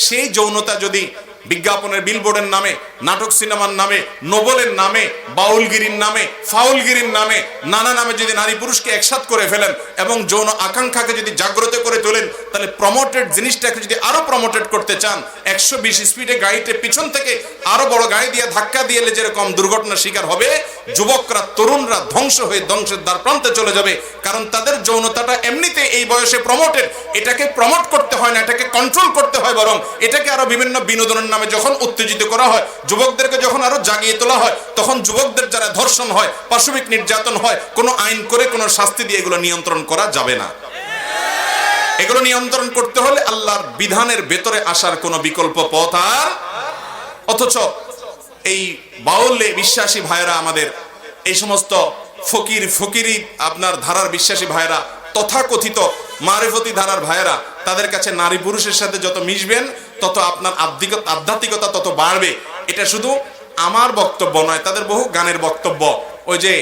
সেই যৌনতা যদি বিজ্ঞাপনের বিলবোর্ডের নামে, নাটক সিনেমার নামে, নোবেলের নামে, বাউলগিরির নামে, ফাউলগিরির নামে, নানা নামে যদি নারী পুরুষকে একসাথ করে ফেলেন এবং যৌন আকাঙ্ক্ষাকে যদি জাগ্রত করে তোলেন, তাহলে প্রমোটেড জিনিসটাকে যদি আরো প্রমোটেড করতে চান, 120 স্পিডে গাড়িতে পিছন থেকে আরো বড় গাড়ি দিয়ে ধাক্কা দিয়ে যেরকম দুর্ঘটনার শিকার হবে, যুবকরা তরুণরা ধ্বংস হয়ে ধ্বংসের দ্বার প্রান্তে চলে যাবে। কারণ তাদের যৌনতাটা এমনিতে এই বয়সে প্রমোটেড। এটাকে প্রমোট করতে হয় না, এটাকে কন্ট্রোল করতে হয়, বরং এটাকে আরো বিভিন্ন বিনোদনের নামে যখন উত্তেজিত করা হয়, যুবকদেরকে যখন আরো জাগিয়ে তোলা হয়, তখন যুবকদের যারা ধর্ষণ হয়, পাশবিক নির্যাতন হয়, কোনো আইন করে কোনো শাস্তি দিয়ে এগুলো নিয়ন্ত্রণ করা যাবে না। এগুলো নিয়ন্ত্রণ করতে হলে আল্লাহর বিধানের ভেতরে আসার কোনো বিকল্প পথ আর। অথচ এই বাউলে বিশ্বাসী ভাইরা, আমাদের এই সমস্ত ফকিরি আপনার ধারার বিশ্বাসী ভাইরা, তথাকথিত মারিফতি ধারার ভাইরা, তাদের কাছে নারী পুরুষের সাথে যত মিশবেন তত আপনার আধ্যাত্মিকতা তত বাড়বে। এটা শুধু আমার বক্তব্য নয়, তাদের বহু গানের বক্তব্য। ওই যে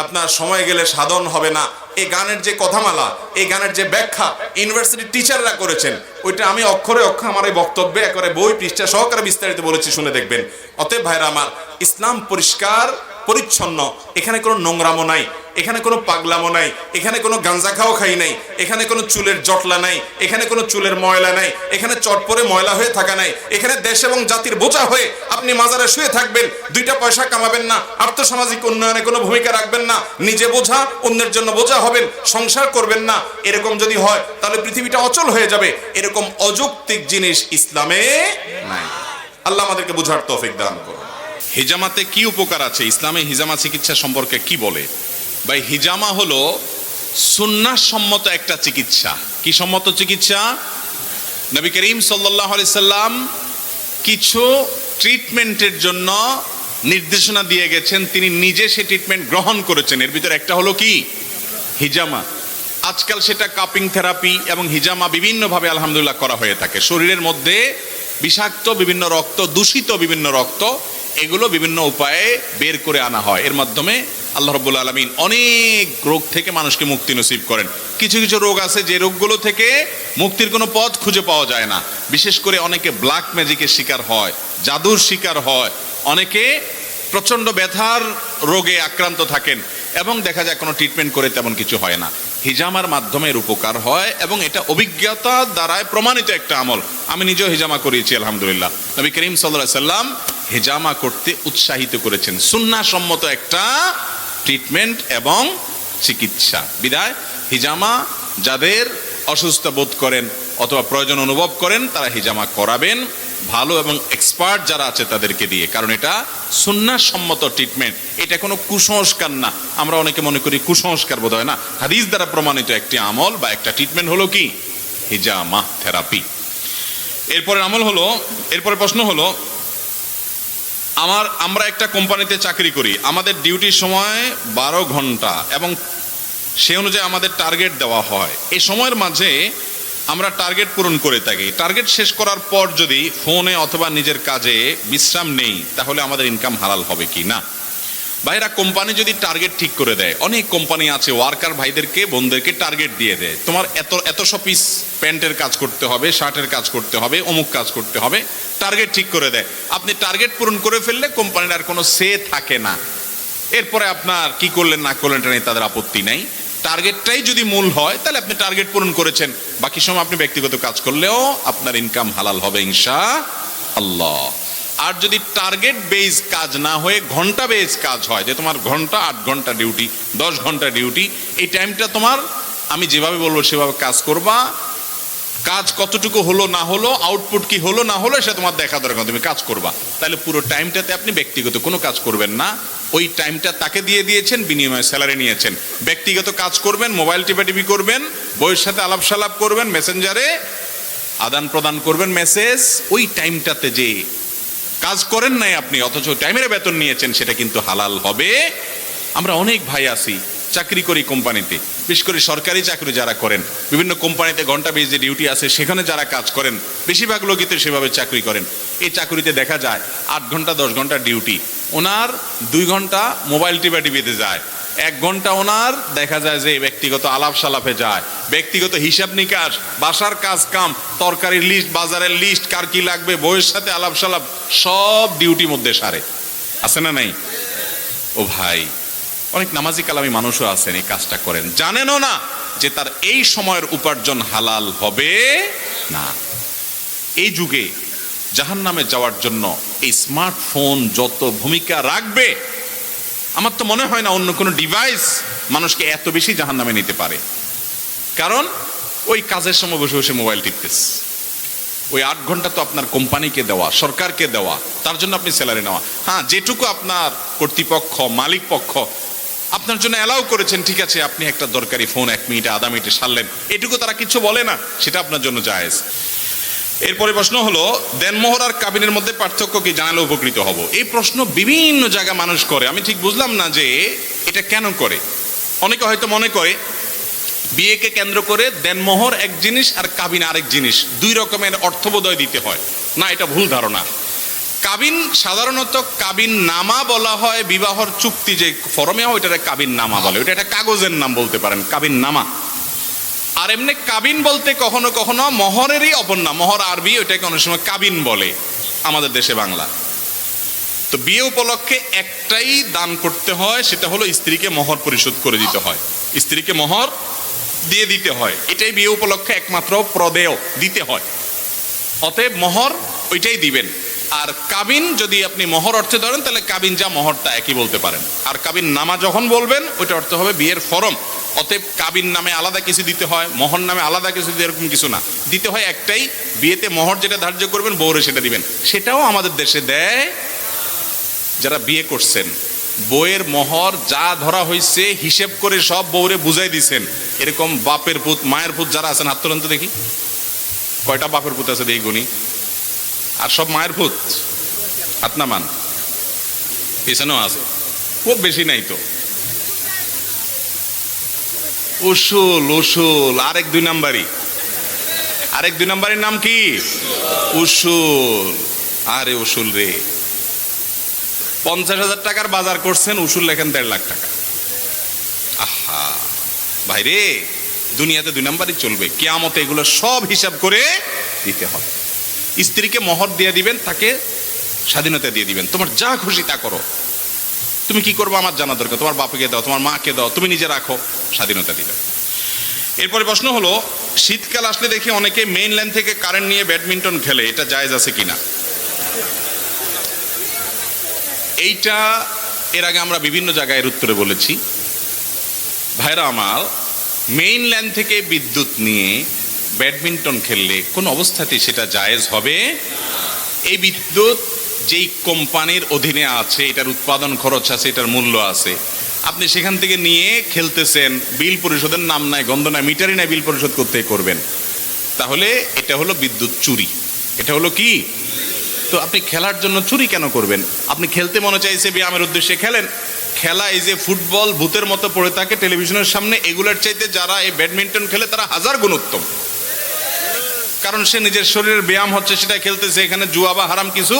আপনার সময় গেলে সাধন হবে না, এই গানের যে কথামালা, এই গানের যে ব্যাখ্যা ইউনিভার্সিটির টিচাররা করেছেন, ওইটা আমি অক্ষরে অক্ষরে আমার এই বক্তব্যে একেবারে বই পৃষ্ঠা সহকারে বিস্তারিত বলেছি, শুনে দেখবেন। অতএব ভাইরা আমার, ইসলাম পরিষ্কার পরিচ্ছন্ন, এখানে কোনো নোংরামো নাই, এখানে কোনো পাগলামো নাই, এখানে কোনো গাঞ্জা খাও খাই নাই, এখানে কোনো চুলের জটলা নাই, এখানে কোনো চুলের ময়লা নাই, এখানে চটপরে ময়লা হয়ে থাকা নাই, এখানে দেশ এবং জাতির বোঝা হয়ে আপনি মাজারে শুয়ে থাকবেন, 2টা পয়সা কামাবেন না, আর্থসামাজিক উন্নয়নে কোনো ভূমিকা রাখবেন না, নিজে বোঝা অন্যের জন্য বোঝা হবেন, সংসার করবেন না। এরকম যদি হয় তাহলে পৃথিবীটা অচল হয়ে যাবে। এরকম অযৌক্তিক জিনিস ইসলামে নাই। আল্লাহ আমাদেরকে বুঝার তৌফিক দান করুন। হিজামাতে কি উপকার আছে? ইসলামে হিজামা চিকিৎসা সম্পর্কে কি বলে? ভাই, হিজামা হলো সুন্নাহ সম্মত একটা চিকিৎসা। কি সম্মত চিকিৎসা? নবী করিম সাল্লাল্লাহু আলাইহি সাল্লাম কিছু ট্রিটমেন্টের জন্য নির্দেশনা দিয়ে গেছেন, তিনি নিজে সে ট্রিটমেন্ট গ্রহণ করেছেন। এর ভিতরে একটা হলো কি? হিজামা। আজকাল সেটা কাপিং থেরাপি এবং হিজামা বিভিন্নভাবে আলহামদুলিল্লাহ করা হয়ে থাকে। শরীরের মধ্যে বিষাক্ত বিভিন্ন রক্ত, দূষিত বিভিন্ন রক্ত, এগুলো বিভিন্ন উপায়ে বের করে আনা হয়। এর মাধ্যমে আল্লাহ রাব্বুল আলামিন অনেক রোগ থেকে মানুষকে মুক্তি নসিব করেন। কিছু কিছু রোগ আছে যে রোগগুলো থেকে মুক্তির কোনো পথ খুঁজে পাওয়া যায় না। বিশেষ করে অনেকে ব্ল্যাক ম্যাজিকের শিকার হয়, জাদুর শিকার হয়, অনেকে প্রচণ্ড ব্যথার রোগে আক্রান্ত থাকেন এবং দেখা যায় কোনো ট্রিটমেন্ট করে তেমন কিছু হয় না। হিজামার মাধ্যমে এর উপকার হয় এবং এটা অভিজ্ঞতা দ্বারায় প্রমাণিত একটা আমল। আমি নিজেও হিজামা করিয়েছি আলহামদুলিল্লাহ। নবী করিম সাল্লাল্লাহু আলাইহি সাল্লাম হিজামা করতে উৎসাহিত করেছেন, সুন্নাহসম্মত একটা ট্রিটমেন্ট এবং চিকিৎসা। বিদায় হিজামা যাদের অসুস্থ বোধ করেন অথবা প্রয়োজন অনুভব করেন তারা হিজামা করাবেন, ভালো এবং এক্সপার্ট যারা আছে তাদেরকে দিয়ে, কারণ এটা সুন্নাহসম্মত ট্রিটমেন্ট, এটা কোনো কুসংস্কার না। আমরা অনেকে মনে করি কুসংস্কার বোধ হয়, না, হাদিস দ্বারা প্রমাণিত একটি আমল বা একটা ট্রিটমেন্ট হলো কি হিজামা থেরাপি। এরপরে আমল হলো, এরপরে প্রশ্ন হলো, আমরা একটা কোম্পানিতে চাকরি করি, আমাদের ডিউটির সময় 12 ঘন্টা এবং সে অনুযায়ী আমাদের টার্গেট দেওয়া হয়। এই সময়ের মাঝে আমরা টার্গেট পূরণ করে থাকি। টার্গেট শেষ করার পর যদি ফোনে অথবা নিজের কাজে বিশ্রাম নেই তাহলে আমাদের ইনকাম হালাল হবে কি না? ভাইরা, কোম্পানি যদি টার্গেট ঠিক করে দেয়, অনেক কোম্পানি আছে ওয়ার্কার ভাইদেরকে বোনদেরকে টার্গেট দিয়ে দেয়, তোমার এতশো পিস প্যান্টের কাজ করতে হবে, শার্টের কাজ করতে হবে, অমুক কাজ করতে হবে, টার্গেট ঠিক করে দেয়। আপনি টার্গেট পূরণ করে ফেললে কোম্পানির আর কোনো সে থাকে না। এরপরে আপনার কি করলেন না করলেন এটা নিয়ে তাদের আপত্তি নাই। টার্গেটটাই যদি মূল হয় তাহলে আপনি টার্গেট পূরণ করেছেন, বাকি সময় আপনি ব্যক্তিগত কাজ করলেও আপনার ইনকাম হালাল হবে ইনশাআল্লাহ। আর যদি টার্গেট বেস কাজ না হয়ে ঘন্টা বেস কাজ হয়, যে তোমার ঘন্টা 8 ঘন্টা ডিউটি, 10 ঘন্টা ডিউটি, এই টাইমটা তোমার আমি যেভাবে বলবো সেভাবে কাজ করবা, কাজ কতটুকু হলো না হলো, আউটপুট কি হলো না হলো সেটা তোমার দেখা দরকার, তুমি কাজ করবা। তাহলে পুরো টাইমটাতে আপনি ব্যক্তিগত কোনো কাজ করবেন না, ওই টাইমটা তাকে দিয়ে দিয়েছেন, বিনিময়ে স্যালারি নিয়েছেন। ব্যক্তিগত কাজ করবেন, মোবাইল টিপাটিপি করবেন, বইয়ের সাথে আলাপ সালাপ করবেন, মেসেঞ্জারে আদান প্রদান করবেন মেসেজ, ওই টাইমটাতে যে কাজ করেন নাই আপনি অথচ টাইমের বেতন নিয়েছেন সেটা কিন্তু হালাল হবে। আমরা অনেক ভাই আছি চাকরি করি কোম্পানিতে, বিশেষ করে সরকারি চাকরি যারা করেন, বিভিন্ন কোম্পানিতে ঘন্টা বেস যে ডিউটি আছে সেখানে যারা কাজ করেন, বেশিরভাগ লোকই তো সেভাবে চাকরি করেন। এই চাকরিতে দেখা যায় 8 ঘন্টা 10 ঘন্টা ডিউটি, ওনার 2 ঘন্টা মোবাইল টিপাটিপিতে যায়, 1 ঘন্টা ওনার দেখা যায় যে ব্যক্তিগত আলাপ সালাপে যায়, ব্যক্তিগত হিসাব নিকাশ, বাসার কাজ কাম, তরকারির লিস্ট, বাজারের লিস্ট, কার কি লাগবে, বইয়ের সাথে আলাপ সালাপ, সব ডিউটির মধ্যে সারে। আছে না নাই? ও ভাই, অনেক নামাজি কালামি মানুষও আছেন এই কাজটা করেন, জানেনও না যে তার এই সময়ের উপার্জন হালাল হবে না। এই যুগে জাহান্নামে যাওয়ার জন্য এই স্মার্টফোন যত ভূমিকা রাখবে, আমার তো মনে হয় না অন্য কোনো ডিভাইস মানুষকে এত বেশি জাহান্নামে নিতে পারে। কারণ ওই কাজের সময় বসে বসে মোবাইল টিপতেছে, ওই 8 ঘন্টা তো আপনার কোম্পানিকে দেওয়া, সরকারকে দেওয়া, তার জন্য আপনি স্যালারি নেওয়া। হ্যাঁ, যেটুকু আপনার কর্তৃপক্ষ, মালিক পক্ষ আপনার জন্য অ্যালাউ করেছেন, ঠিক আছে, আপনি একটা দরকারি ফোন 1 মিনিটে আধা মিনিটে সারলেন, এটুকু তারা কিছু বলে না, সেটা আপনার জন্য জায়েজ। এরপরে প্রশ্ন হলো, দেনমোহর আর কাবিনের মধ্যে পার্থক্য কি জানালে উপকৃত হব। এই প্রশ্ন বিভিন্ন জায়গায় মানুষ করে, আমি ঠিক বুঝলাম না যে এটা কেন করে। অনেকে হয়তো মনে করে বিয়েকে কেন্দ্র করে দেনমোহর এক জিনিস আর কাবিন আরেক জিনিস, 2 রকমের অর্থবোধয় দিতে হয়। না, এটা ভুল ধারণা। কাবিন সাধারণত কাবিন নামা বলা হয়, বিবাহর চুক্তি যে ফরমে হয় ওইটারে কাবিন নামা বলে, ওইটা একটা কাগজের নাম বলতে পারেন, কাবিন নামা। আর এমনি কাবিন বলতে কখনো কখনো মহরেরই অপর নাম, মহর আরবি, ওইটাকে অনেক সময় কাবিন বলে আমাদের দেশে বাংলা। তো বিয়ে উপলক্ষে একটাই দান করতে হয়, সেটা হলো স্ত্রীকে মহর পরিশোধ করে দিতে হয়, স্ত্রীকে মহর দিয়ে দিতে হয়, এটাই বিয়ে উপলক্ষে একমাত্র প্রদেয় দিতে হয়। অতএব মহর ওইটাই দিবেন। আর কাবিন যদি আপনি মহর অর্থে ধরেন তাহলে কাবিন যা মহরটা একই বলতে পারেন। আর কাবিন নামা যখন বলবেন ওইটা অর্থ হবে বিয়ের ফরম। অতএব কাবিন নামে আলাদা কিছু দিতে হয়, মহর নামে আলাদা কিছু দিতে, এরকম কিছু না, দিতে হয় একটাই। বিয়েতে মহর যেটা ধার্য করবেন বউরে সেটা দিবেন, সেটাও আমাদের দেশে দেয়। যারা বিয়ে করছেন বউয়ের মহর যা ধরা হয়েছে হিসেব করে সব বউরে বুঝাই দিছেন, এরকম বাপের পুত মায়ের পুত যারা আছেন হাত তোলেন তো দেখি, কয়টা বাপের পুত আছে দেখি গুনি, আর সব মায়ের পুত হাত নামান, পেছনেও আছে, খুব বেশি নাই তো। উসুল, উসুল আরেক 2 নাম্বারই, আরেক 2 নাম্বারের নাম কি? উসুল। আরে উসুল রে, 50,000 টাকার বাজার করছেন, উসুল লেখেন 1.5 লাখ টাকা। আহা ভাই রে, দুনিয়াতে 2 নাম্বারই চলবে, কিয়ামতে এগুলো সব হিসাব করে দিতে হবে। স্ত্রীকে মহর দিয়ে দিবেন, তাকে স্বাধীনতা দিয়ে দিবেন, তোমার যা খুশি তা করো, তুমি কি করবো আমার জানা দরকার, তোমার বাপকে দাও, তোমার মাকে দাও, তুমি নিজে রাখো, স্বাধীনতা দিবেন। এরপরে প্রশ্ন হলো, শীতকাল আসলে দেখি অনেকে মেইন লাইন থেকে কারেন্ট নিয়ে ব্যাডমিন্টন খেলে, এটা জায়েজ আছে কিনা? এইটা এর আগে আমরা বিভিন্ন জায়গায় এর উত্তরে বলেছি। ভাইরা আমার, মেইন লাইন থেকে বিদ্যুৎ নিয়ে ব্যাডমিন্টন খেললে কোন অবস্থাতেই সেটা জায়েজ হবে। এই বিদ্যুৎ যেই কোম্পানির অধীনে আছে, এটার উৎপাদন খরচ আছে, এটার মূল্য আছে, আপনি সেখান থেকে নিয়ে খেলতেছেন, বিল পরিশোধের নাম নাই, গন্ধ নাই, মিটারই নাই, বিল পরিশোধ করতে করবেন, তাহলে এটা হলো বিদ্যুৎ চুরি। এটা হলো কি? তো আপনি খেলার জন্য চুরি কেন করবেন? আপনি খেলতে মনে চাইছে ব্যায়ামের উদ্দেশ্যে খেলেন। খেলা এই যে ফুটবল ভূতের মতো পড়ে থাকে টেলিভিশনের সামনে, এগুলোর চাইতে যারা এই ব্যাডমিন্টন খেলে তারা হাজার গুণ উত্তম। কারণ সে নিজের শরীরের ব্যায়াম হচ্ছে, সেটা খেলতেছে। এখানে জুয়া বা হারাম কিছু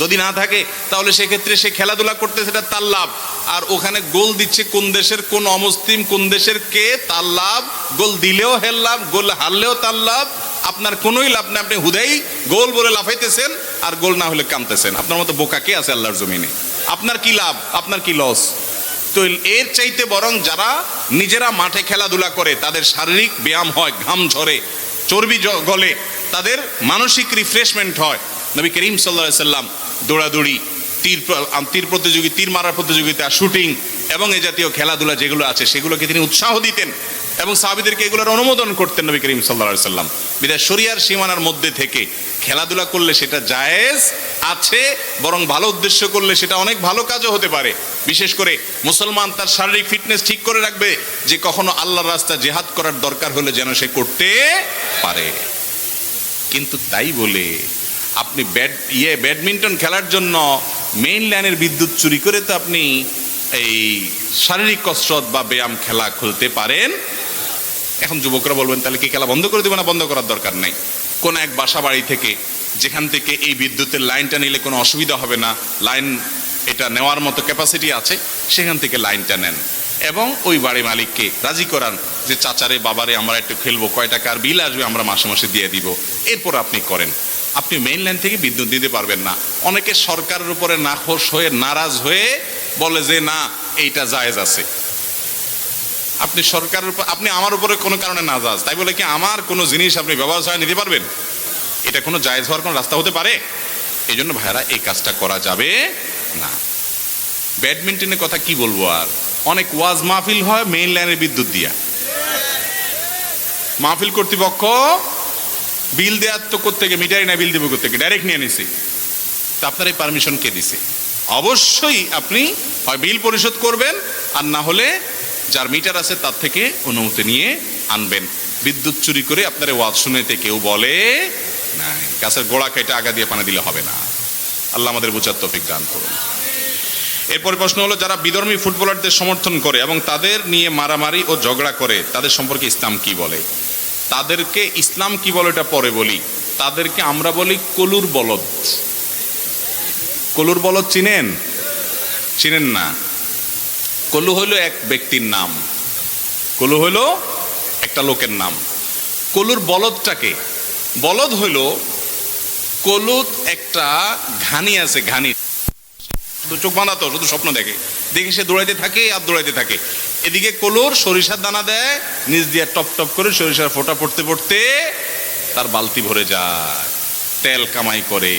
যদি না থাকে, তাহলে সেক্ষেত্রে সে খেলাধুলা করতে, সেটা তার লাভ। আর ওখানে গোল দিচ্ছে কোন দেশের কোন অমুসলিম, কোন দেশের কে, তার লাভ। গোল দিলেও হের লাভ, গোল হারলেও তার লাভ। আপনার কোনোই লাভ নেই। আপনি হুদাই গোল বলে লাফাইতেছেন, আর গোল না হলে কামতেছেন। আপনার মতো বোকা কে আছে আল্লাহর জমিনে? আপনার কি লাভ? আপনার কি লস? তো এর চাইতে বরং যারা নিজেরা মাঠে খেলাধুলা করে, তাদের শারীরিক ব্যায়াম হয়, ঘাম ঝরে, চর্বি গলে, তাদের মানসিক রিফ্রেশমেন্ট হয়। নবী করিম সাল্লাল্লাহু আলাইহি সাল্লাম দৌড়াদৌড়ি, তীর প্রতিযোগী, তীর মারার প্রতিযোগিতা, শুটিং এবং এই জাতীয় খেলাধুলা যেগুলো আছে, সেগুলোকে তিনি উৎসাহ দিতেন এবং সাহাবীদেরকে এগুলোর অনুমোদন করতেন নবী করিম সাল্লাল্লাহু আলাইহি সাল্লাম। বিধায় শরিয়ার সীমানার মধ্যে থেকে খেলাধুলা করলে সেটা জায়েজ আছে, বরং ভালো উদ্দেশ্য করলে সেটা অনেক ভালো কাজও হতে পারে। বিশেষ করে মুসলমান তার শারীরিক ফিটনেস ঠিক করে রাখবে, যে কখনো আল্লাহর রাস্তা জিহাদ করার দরকার হলে যেন সে করতে পারে। কিন্তু তাই বলে আপনি ব্যাডমিন্টন খেলার জন্য মেইন লাইনের বিদ্যুৎ চুরি করে তো আপনি এই শারীরিক কসরত বা ব্যায়াম খেলা খেলতে পারেন। এখন যুবকরা বলবেন, তাহলে কি খেলা বন্ধ করে দেবে? না, বন্ধ করার দরকার নেই। কোন এক বাসা বাড়ি থেকে, যেখান থেকে এই বিদ্যুতের লাইনটা নিলে কোনো অসুবিধা হবে না, লাইন এটা নেওয়ার মতো ক্যাপাসিটি আছে, সেখান থেকে লাইনটা নেন এবং ওই বাড়ি মালিককে রাজি করান যে চাচারে বাবারে আমরা একটু খেলবো, কয় টাকার বিল আসবে আমরা মাসে মাসে দিয়ে দিব। এরপর আপনি করেন। আপনি মেইন লাইন থেকে বিদ্যুৎ দিতে পারবেন না। অনেকে সরকারের উপরে নাখোশ হয়ে, নারাজ হয়ে বলে যে না, এইটা জায়েজ আছে। আপনি সরকারের উপর, আপনি আমার উপরে কোনো কারণে নারাজ, তাই বলে কি আমার কোনো জিনিস আপনি ব্যবহার ছাড়া নিতে পারবেন? এটা কোনো জায়েজ হওয়ার কোনো রাস্তা হতে পারে? এই জন্য ভাইরা, এই কাজটা করা যাবে না। ব্যাডমিন্টনের কথা কি বলবো আর, অনেক ওয়াজ মাহফিল হয় মেইন লাইনের বিদ্যুৎ দিয়া। মাহফিল কর্তৃপক্ষ বিল দেওয়ার তো কোত্থেকে, মিটারই না, বিল দেবো কোত্থেকে, ডাইরেক্ট নিয়ে নিছে। তা আপনার এই পারমিশন কে দিছে? অবশ্যই আপনি হয় বিল পরিশোধ করবেন, আর না হলে যার মিটার আছে তার থেকে অনুমতি নিয়ে আনবেন। বিদ্যুৎ চুরি করে আপনার ওয়াজ শুনেতে কেউ বলে নাই। গাছের গোড়া কেটে আগা দিয়ে পানি দিলে হবে না। আল্লাহ আমাদের বুঝার তৌফিক দান করুন। এরপরে প্রশ্ন হলো, যারা বিধর্মী ফুটবলারদের সমর্থন করে এবং তাদের নিয়ে মারামারি ও ঝগড়া করে, তাদের সম্পর্কে ইসলাম কি বলে? তাদেরকে ইসলাম কি বলে এটা পরে বলি। তাদেরকে আমরা বলি কলুর বলদ। কলুর বলদ চিনেন? চিনেন না? কলু হইল এক ব্যক্তির নাম, কলু হইল একটা লোকের নাম। কলুর বলদটাকে, বলদ হইল কলুত একটা ঘানি আছে, ঘানি, শুধু চোখ বাঁধা তো, শুধু স্বপ্ন দেখে, দেখে সে দৌড়াইতে থাকে আর দৌড়াইতে থাকে। এদিকে কলুর সরিষার দানা দেয়, নিচ দিয়ে টপ টপ করে সরিষার ফোঁটা পড়তে পড়তে তার বালতি ভরে যায়, তেল কামাই করে।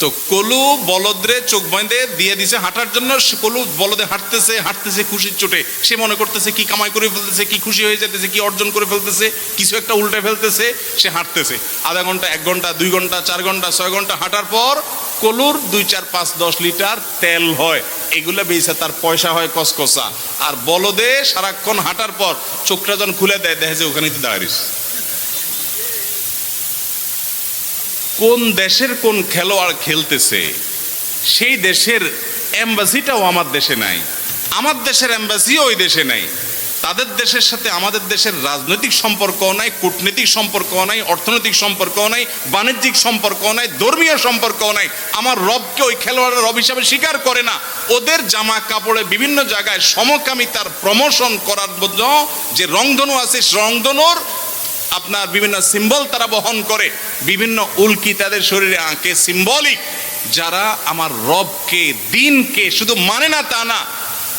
তো কলু বলদরে চোখ বাঁধে দিয়ে দিছে হাঁটার জন্য। কলু বলদে হাঁটতেছে হাঁটতেছে খুশির চোটে, সে মনে করতেছে কি কামাই করে ফেলতেছে, কি খুশি হয়ে যেতেছে, কি অর্জন করে ফেলতেছে, কিছু একটা উল্টে ফেলতেছে। সে হাঁটতেছে আধা ঘন্টা, 1 ঘন্টা, 2 ঘন্টা, 4 ঘন্টা, 6 ঘন্টা হাঁটার পর কলুর 2, 4, 5, 10 লিটার তেল হয়। এগুলো বেচে তার পয়সা হয় কসকসা। আর বলদে সারাক্ষণ হাঁটার পর চোখটা যখন খুলে দেয়, দেখে যে ওখানেই তো দাঁড়িয়েছে। কোন দেশের কোন খেলোয়াড় খেলতেছে, সেই দেশের এম্বাসিটাও আমার দেশে নাই, আমার দেশের এম্বাসিও ওই দেশে নাই। তাদের দেশের সাথে আমাদের দেশের রাজনৈতিক সম্পর্কও নাই, কূটনৈতিক সম্পর্কও নাই, অর্থনৈতিক সম্পর্কও নাই, বাণিজ্যিক সম্পর্কও নাই, ধর্মীয় সম্পর্কও নাই। আমার রবকে ওই খেলোয়াড়ের রব হিসাবে স্বীকার করে না। ওদের জামা কাপড়ে বিভিন্ন জায়গায় সমকামিতার প্রমোশন করার জন্য যে রংধনু আছে, রংধনুর আপনার বিভিন্ন সিম্বল তারা বহন করে, বিভিন্ন উল্কি তাদের শরীরে আঁকে, সিম্বলিক। যারা আমার রবকে, দিনকে শুধু মানে না তা না,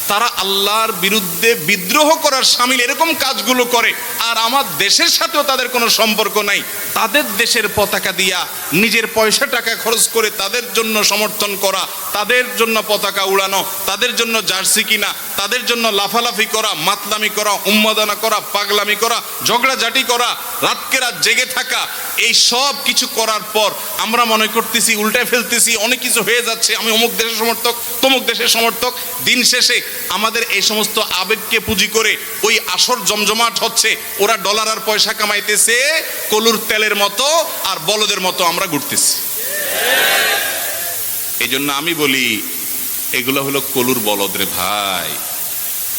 তারা আল্লাহর বিরুদ্ধে বিদ্রোহ করার শামিল এরকম কাজগুলো করে, আর আমার দেশের সাথেও তাদের কোনো সম্পর্ক নাই। তাদের দেশের পতাকা দিয়া নিজের পয়সা টাকা খরচ করে তাদের জন্য সমর্থন করা, তাদের জন্য পতাকা উড়ানো, তাদের জন্য জার্সি কিনা, তাদের জন্য লাফালাফি করা, মাতলামি করা, উন্মাদনা করা, পাগলামি করা, ঝগড়াঝাটি করা, রাতকে রাত জেগে থাকা, এই সব কিছু করার পর আমরা মনে করতেছি, উল্টায় ফেলতেছি, অনেক কিছু হয়ে যাচ্ছে, আমি অমুক দেশের সমর্থক, তমুক দেশের সমর্থক। দিন শেষে আমাদের এই সমস্ত আবেগকে পুঁজি করে ওই আসর জমজমাট হচ্ছে, ওরা ডলার আর পয়সা কামাইতেছে কলুর তেলের মতো, আর বলদের মতো আমরা ঘুরতেছি। এই জন্য আমি বলি এগুলো হলো কলুর বলদ রে ভাই।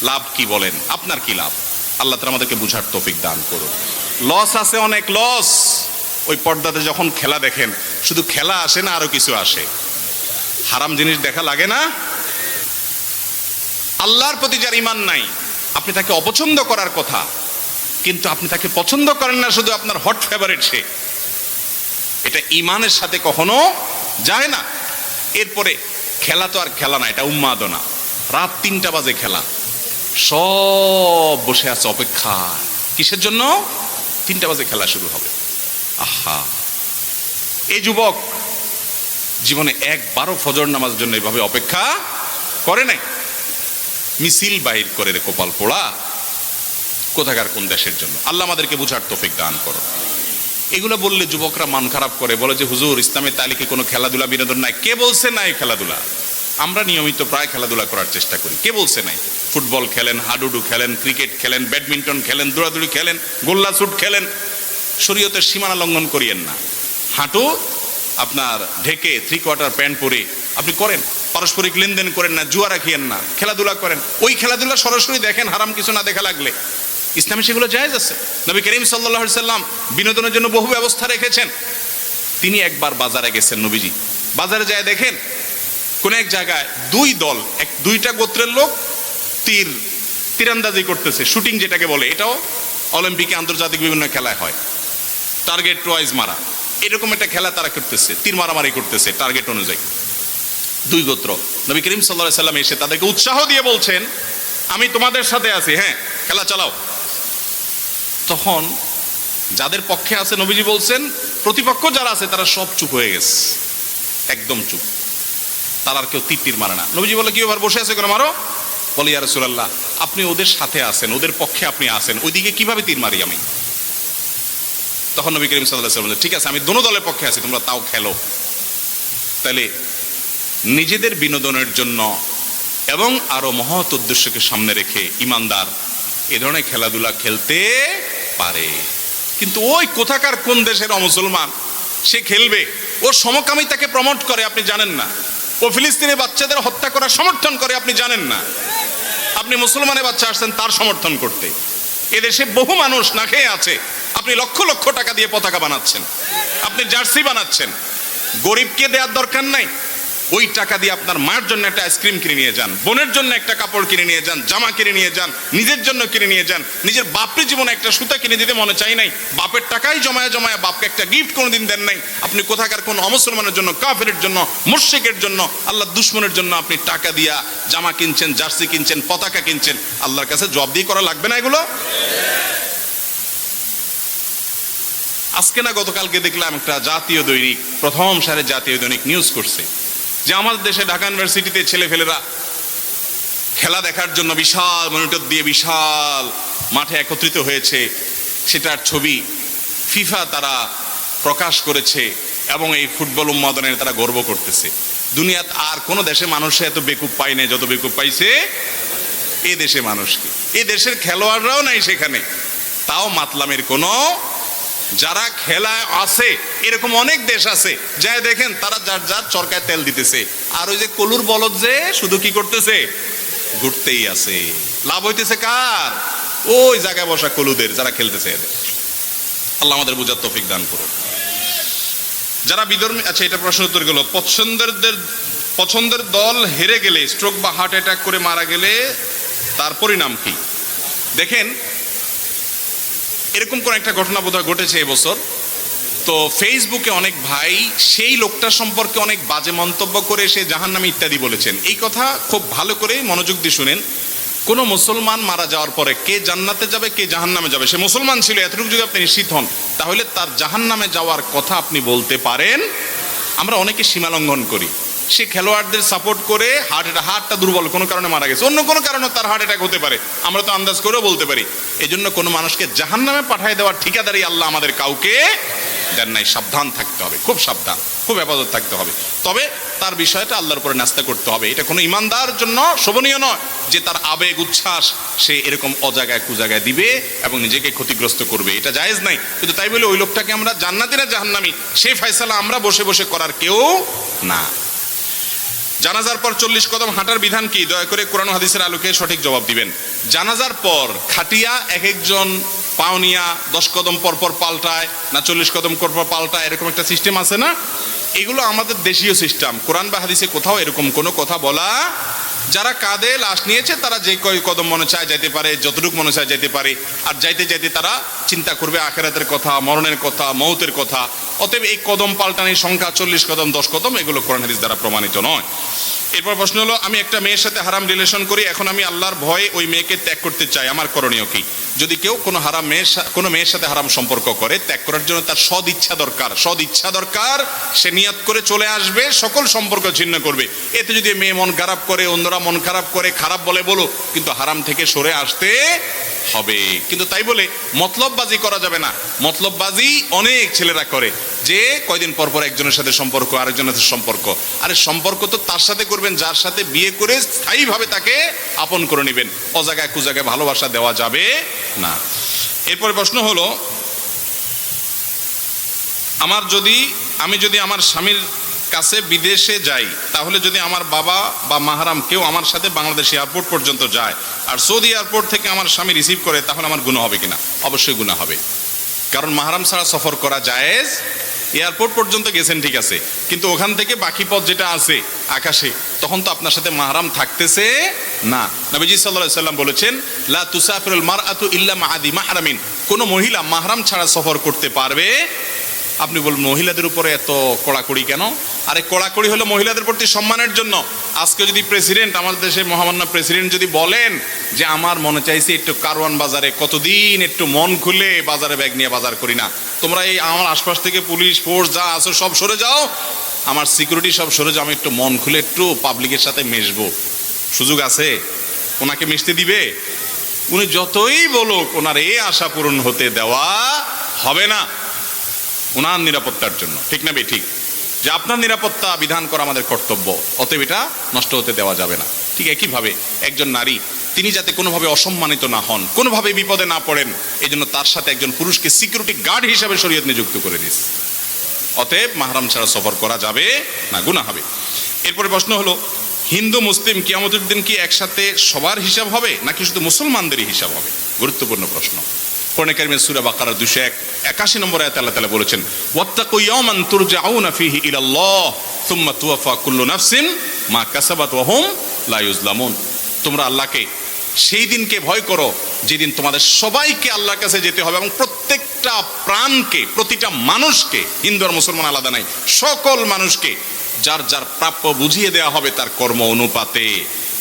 লাভ কি বলেন? আপনার কি লাভ? আল্লাহ তাআলা আমাদেরকে বুঝার তৌফিক দান করুন। লস আছে, অনেক লস। ওই পর্দাতে যখন খেলা দেখেন, শুধু খেলা আসে না, আরো কিছু আসে। হারাম জিনিস দেখা লাগে না? আল্লাহর প্রতি যার ঈমান নাই, আপনি তাকে অপছন্দ করার কথা, কিন্তু আপনি তাকে পছন্দ করেন না, শুধু আপনার হট ফেভারিট সে। এটা ঈমানের সাথে কখনো যায় না। এরপরে খেলা তো আর খেলা না, এটা উন্মাদনা। রাত 3টা বাজে খেলা, সব বসে আছে অপেক্ষা। কিসের জন্য? 3টা বাজে খেলা শুরু হবে। আহা, এই যুবক জীবনে একবারও ফজর নামাজের জন্য এভাবে অপেক্ষা করে নাই। মিছিল বাহির করে রে কপাল পোড়া, কোথাকার কোন দেশের জন্য। আল্লাহ আমাদেরকে বুঝার তৌফিক দান করো। এগুলো বললে যুবকরা মন খারাপ করে, বলে যে হুজুর ইসলামের তালিকে কোনো খেলাধুলা বিনোদন নাই। কে বলছে নাই খেলাধুলা? আমরা নিয়মিত প্রায় খেলাধুলা করার চেষ্টা করি। কে বলছে নাই? ফুটবল খেলেন, হাডুডু খেলেন, ক্রিকেট খেলেন, ব্যাডমিন্টন খেলেন, দৌড়াদৌড়ি খেলেন, গোল্লা শুট খেলেন। শরীয়তের সীমানা লঙ্ঘন করিয়েন না। হাঁটু আপনার ঢেকে 3/4 প্যান্ট পরে আপনি করেন, পারস্পরিক লেনদেন করেন না, জুয়া রাখিয়েন না, খেলাধুলা করেন। ওই খেলাধুলা সরাসরি দেখেন, হারাম কিছু না দেখা লাগলে। ইসলামে সেগুলো জায়েজ আছে। নবী করিম সাল্লাল্লাহু আলাইহি সাল্লাম বিনোদনের জন্য বহু ব্যবস্থা রেখেছেন। তিনি একবার বাজারে গেছেন, নবীজি বাজারে যায় দেখেন কোন এক জায়গায় দুইটা গোত্রের লোক তীরন্দাজি করতেছে, শুটিং যেটাকে বলে। এটাও অলিম্পিকে, আন্তর্জাতিক বিভিন্ন খেলায় হয়, টার্গেট ওয়াইজ মারা। এরকম একটা খেলা তারা করতেছে, তীর মারামারি করতেছে টার্গেট অনুযায়ী। 2 গোত্র। নবী করিম সাল্লাল্লাহু আলাইহি সাল্লাম এসে তাদেরকে উৎসাহ দিয়ে বলছেন, আমি তোমাদের সাথে আছি, হ্যাঁ খেলা চালাও। তখন যাদের পক্ষে আছে নবীজি বলছেন, প্রতিপক্ষ যারা আছে তারা সব চুপ হয়ে গেছে, একদম চুপ। তারা আর কেউ তীর মারে না। নবীজি বলে, কি এবার বসে আছে কেন, মারো। বলে, ইয়া রাসূলুল্লাহ, আপনি ওদের সাথে আছেন, ওদের পক্ষে আপনি আছেন, ওইদিকে কিভাবে তীর মারি আমি? তখন নবী করিম সাল্লাল্লাহু আলাইহি ওয়াসাল্লাম বললেন, ঠিক আছে আমি দোনো দলের পক্ষে আছি, তোমরা তাও খেলো। তাহলে নিজেদের বিনোদনের জন্য এবং আরো মহৎ উদ্দেশ্যকে সামনে রেখে ইমানদার এ ধরনের খেলাধুলা খেলতে পারে। কিন্তু ওই কোথাকার কোন দেশের অমুসলমান সে খেলবে, ও সমকামিতাকে প্রমোট করে, আপনি জানেন না। ও ফিলিস্তিনি বাচ্চাদের হত্যা করার সমর্থন করে, আপনি জানেন না। আপনি মুসলমানের বাচ্চা আসছেন তার সমর্থন করতে। এদেশে বহু মানুষ না খেয়ে আছে, আপনি লক্ষ লক্ষ টাকা দিয়ে পতাকা বানাচ্ছেন, আপনি জার্সি বানাচ্ছেন। গরিবকে দেওয়ার দরকার নাই, ওই টাকা দিয়ে আপনার মায়ের জন্য একটা আইসক্রিম কিনে নিয়ে যান, বোনের জন্য একটা কাপড় কিনে নিয়ে যান, জামা কিনে নিয়ে যান, নিজের জন্য কিনে নিয়ে যান। নিজের বাপের জীবনে একটা সুতা কিনে দিতে মনে চাই নাই, বাপের টাকাই জমায়া জমায়া বাপকে একটা গিফট কোনোদিন দেন নাই। আপনি কোথাকার কোন অমুসলমানের জন্য, কাফেরের জন্য, মুশরিকের জন্য, আল্লাহর দুশমনের জন্য আপনি টাকা দিয়া জামা কিনছেন, জার্সি কিনছেন, পতাকা কিনছেন। আল্লাহর কাছে জবাব দিয়ে করা লাগবে না এগুলো? আজকে না গতকালকে দেখলাম একটা জাতীয় দৈনিক, প্রথম সারির জাতীয় দৈনিক নিউজ করছে যে আমাদের দেশে ঢাকা ইউনিভার্সিটিতে ছেলেফেলেরা খেলা দেখার জন্য বিশাল মনিটর দিয়ে বিশাল মাঠে একত্রিত হয়েছে। সেটার ছবি ফিফা তারা প্রকাশ করেছে এবং এই ফুটবল উন্মাদনের তারা গর্ব করতেছে। দুনিয়াত আর কোন দেশে মানুষে এত বেকুব পায় নাই যত বেকুব পাইছে এই দেশে মানুষকে। এই দেশের খেলোয়াড়রাও নাই সেখানে, তাও মাতলামের কোনো, যারা খেলায় আছে এরকম অনেক দেশ আছে, যাই দেখেন তারা যার যার চরকায় তেল দিতেছে। আর ওই যে কলুর বলদ যে শুধু কি করতেছে, ঘুরতেই আছে। লাভ হইতেছে কার? ওই জায়গায় বসা কলুদের, যারা খেলতেছে এদের। আল্লাহ আমাদের বুঝার তৌফিক দান করুন। যারা বিধর্মী, আচ্ছা এটা প্রশ্ন উত্তর গেল। পছন্দের দল হেরে গেলে, স্ট্রোক বা হার্ট অ্যাটাক করে মারা গেলে তার পরিণাম কি? দেখেন এরকম কোন একটা ঘটনা বোধহয় ঘটেছে এবছর। তো ফেসবুকে অনেক ভাই সেই লোকটা সম্পর্কে অনেক বাজে মন্তব্য করে সে জাহান্নামী ইত্যাদি বলেছেন। এই কথা খুব ভালো করে মনোযোগ দিয়ে শুনেন। কোনো মুসলমান মারা যাওয়ার পরে কে জান্নাতে যাবে কে জাহান্নামে যাবে, সে মুসলমান ছিল এতটুকু যদি আপনি নিশ্চিত হন, তাহলে তার জাহান্নামে যাওয়ার কথা আপনি বলতে পারেন। আমরা অনেকে সীমা লঙ্ঘন করি, সে খেলোয়াড়দের সাপোর্ট করে হার্টটা দুর্বল কোনো কারণে মারা গেছে, অন্য কোনো কারণে তার হার্ট অ্যাটাক হতে পারে, আমরা তো আন্দাজ করেও বলতে পারি। এই জন্য কোনো মানুষকে জাহান্নামে পাঠিয়ে দেওয়ার ঠিকাদারি আল্লাহ আমাদের কাউকে দেন নাই। সাবধান থাকতে হবে, খুব সাবধান, খুব হেফাজত থাকতে হবে। তবে তার বিষয়টা আল্লাহর উপরে নাস্তা করতে হবে। এটা কোনো ইমানদার জন্য শোভনীয় নয় যে তার আবেগ উচ্ছ্বাস সে এরকম অজায়গায় কুজায়গায় দিবে এবং নিজেকে ক্ষতিগ্রস্ত করবে, এটা জায়েজ নাই। কিন্তু তাই বলে ওই লোকটাকে আমরা জান্নাতি না জাহান্নামী সেই ফয়সালা আমরা বসে বসে করার কেউ না। জানাজার পর 40 কদম হাঁটার বিধান কি? দয়া করে কোরআন হাদিসের আলোকে সঠিক জবাব দিবেন। জানাজার পর খাটিয়া এক একজন পাওনিয়া 10 কদম পর পর পাল্টায় না 40 কদম পর পর পাল্টায়, এরকম একটা সিস্টেম আছে না? এগুলো আমাদের দেশীয় সিস্টেম, কোরআন বা হাদিসে কোথাও এরকম কোনো কথা বলা। যারা কাঁধে লাশ নিয়েছে তারা যে কয় কদম মনে চায় যাইতে পারে, যতটুকু মনে চায় যাইতে পারে, আর যাইতে যাইতে তারা চিন্তা করবে আখিরাতের কথা, মরণের কথা, মৌতের কথা। অতএব এই কদম পাল্টানির সংখ্যা 40 কদম 10 কদম এগুলো কোরআন হাদিস দ্বারা প্রমাণিত নয়। এরপর প্রশ্ন হলো, আমি একটা মেয়ের সাথে হারাম রিলেশন করি, এখন আমি আল্লাহর ভয়ে ওই মেয়েকে ত্যাগ করতে চাই, আমার করণীয় কি? যদি কেউ কোনো মেয়ের সাথে হারাম সম্পর্ক করে, ত্যাগ করার জন্য তার সদ ইচ্ছা দরকার। সে নিয়ত করে চলে আসবে, সকল সম্পর্ক ছিন্ন করবে। এতে যদি মেয়ে মন খারাপ করে, অন্যরা মন খারাপ করে, খারাপ বলে বলো, কিন্তু হারাম থেকে সরে আসতে হবে। কিন্তু তাই বলে মতলববাজি করা যাবে না। মতলববাজি অনেক ছেলেরা করে, যে কয়দিন পর পর একজনের সাথে সম্পর্ক, আরেকজনের সাথে সম্পর্ক। আরে সম্পর্ক তো তার সাথে করবেন যার সাথে বিয়ে করে স্থায়ীভাবে তাকে আপন করে নেবেন, অজায়গায় কুজায়গায় ভালোবাসা দেওয়া যাবে না। এরপরে প্রশ্ন হলো, আমি যদি আমার স্বামীর কাছে বিদেশে যাই, তাহলে যদি আমার বাবা বা মাহারাম কেউ আমার সাথে বাংলাদেশ এয়ারপোর্ট পর্যন্ত যায় আর সৌদি এয়ারপোর্ট থেকে আমার স্বামী রিসিভ করে, তাহলে আমার গুনাহ হবে কিনা? অবশ্যই গুনাহ হবে, কারণ মাহারাম ছাড়া সফর করা জায়েজ। এয়ারপোর্ট পর্যন্ত গেছেন ঠিক আছে, কিন্তু ওখান থেকে বাকি পথ যেটা আছে আকাশে, তখন তো আপনার সাথে মাহরাম থাকতেছে না। নবীজি সাল্লাল্লাহু আলাইহি সাল্লাম বলেছেন, লা তুসাফিরুল মারআতু ইল্লা মা আদি মাহরামিন, কোন মহিলা মাহরাম ছাড়া সফর করতে পারবে। আপনি বলবেন মহিলাদের উপরে এত কড়াকড়ি কেন? আরে কড়াকড়ি হলো মহিলাদের প্রতি সম্মানের জন্য। আজকে যদি প্রেসিডেন্ট, আমাদের দেশের মহামান্য প্রেসিডেন্ট যদি বলেন যে আমার মনে চাইছে একটু কারওয়ান বাজারে, কতদিন একটু মন খুলে বাজারে ব্যাগ নিয়ে বাজার করি না, তোমরা এই আমার আশপাশ থেকে পুলিশ ফোর্স যা আছো সব সরে যাও, আমার সিকিউরিটি সব সরে যাও, আমি একটু মন খুলে একটু পাবলিকের সাথে মিশবো, সুযোগ আছে? ওনাকে মিশতে দিবে? উনি যতই বলুক ওনার এই আশা পূরণ হতে দেওয়া হবে না, ওনার নিরাপত্তার জন্য। ঠিক না বে ঠিক? যে আপনার নিরাপত্তা বিধান করা আমাদের কর্তব্য, অতএব এটা নষ্ট হতে দেওয়া যাবে না। ঠিক একইভাবে একজন নারী, তিনি যাতে কোনোভাবে অসম্মানিত না হন, কোনোভাবে বিপদে না পড়েন, এই জন্য তার সাথে একজন পুরুষকে সিকিউরিটি গার্ড হিসাবে শরীয়ত নিযুক্ত করে দিয়েছে। অতএব মাহরাম ছাড়া সফর করা যাবে না, গুনাহ হবে। এরপরে প্রশ্ন হলো, হিন্দু মুসলিম কিয়ামতের দিন কি একসাথে সবার হিসাব হবে নাকি শুধু মুসলমানদেরই হিসাব হবে? গুরুত্বপূর্ণ প্রশ্ন। কোরআনে কারিমের সূরা বাকারা 281 নম্বর আয়াতে আল্লাহ তাআলা বলেছেন, ওয়াত্তাকু ইয়াওমান তুরজাউনা ফীহি ইলাল্লাহ সুম্মা তুওয়াফা কুল্লু নাফসিন মা কাসাবাত ওয়া হুম লা ইউজলামুন। তোমরা আল্লাহকে সেই দিনকে ভয় করো যেদিন তোমাদের সবাইকে আল্লাহর কাছে যেতে হবে, এবং প্রত্যেকটা প্রাণকে, প্রতিটা মানুষকে, হিন্দু আর মুসলমান আলাদা নাই, সকল মানুষকে যার যার প্রাপ্য বুঝিয়ে দেওয়া হবে তার কর্ম অনুপাতে।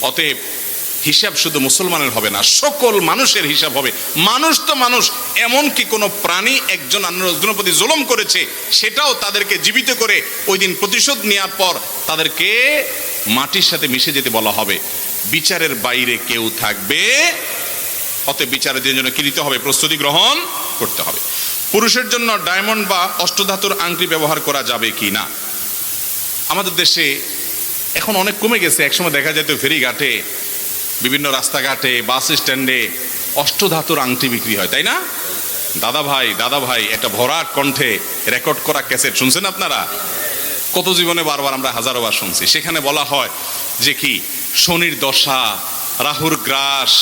অতএব হিসাব শুধু মুসলমানের হবে না, সকল মানুষের হিসাব হবে। মানুষ তো মানুষ, এমনকি কোনো প্রাণী একজন অন্যজনের প্রতি জুলুম করেছে, সেটাও তাদেরকে জীবিত করে ওই দিন প্রতিশোধ নেওয়ার পর তাদেরকে মাটির সাথে মিশে যেতে বলা হবে। বিচারের বাইরে কেউ থাকবে। অতএব বিচারের জন্য কি দিতে হবে? প্রস্তুতি গ্রহণ করতে হবে। পুরুষের জন্য ডায়মন্ড বা অষ্টধাতুর আংটি ব্যবহার করা যাবে কি না? আমাদের দেশে এখন অনেক কমে গেছে। একসময় দেখা যেত ফেরিঘাটে, বিভিন্ন রাস্তাঘাটে, বাস স্ট্যান্ডে অষ্টধাতুর আংটি বিক্রি হয়, তাই না? দাদা ভাই একটা ভরাট কণ্ঠে রেকর্ড করা ক্যাসেট শুনছেন আপনারা? কত জীবনে বারবার আমরা হাজারোবার শুনছি। সেখানে বলা হয় যে কি শনির দশা, রাহুর গ্রাস,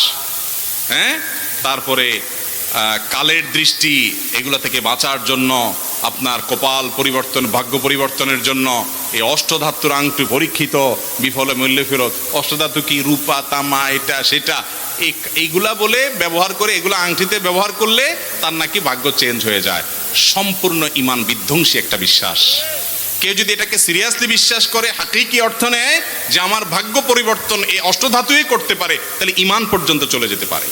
তারপরে কালের দৃষ্টি এগুলো থেকে বাঁচার জন্য, আপনার কপাল পরিবর্তন, ভাগ্য পরিবর্তনের জন্য এই অষ্টধাতুর আংটি পরীক্ষিত, বিফলে মূল্য ফেরত। অষ্টধাতু কি? রূপা, তামা, এটা সেটা, এইগুলা বলে ব্যবহার করে, এগুলো আংটিতে ব্যবহার করলে তার নাকি ভাগ্য চেঞ্জ হয়ে যায়। সম্পূর্ণ ইমান বিধ্বংসী একটা বিশ্বাস। কেউ যদি এটাকে সিরিয়াসলি বিশ্বাস করে, হাকিকি অর্থ নেয় যে আমার ভাগ্য পরিবর্তন এই অষ্টধাতুই করতে পারে, তাহলে ইমান পর্যন্ত চলে যেতে পারে।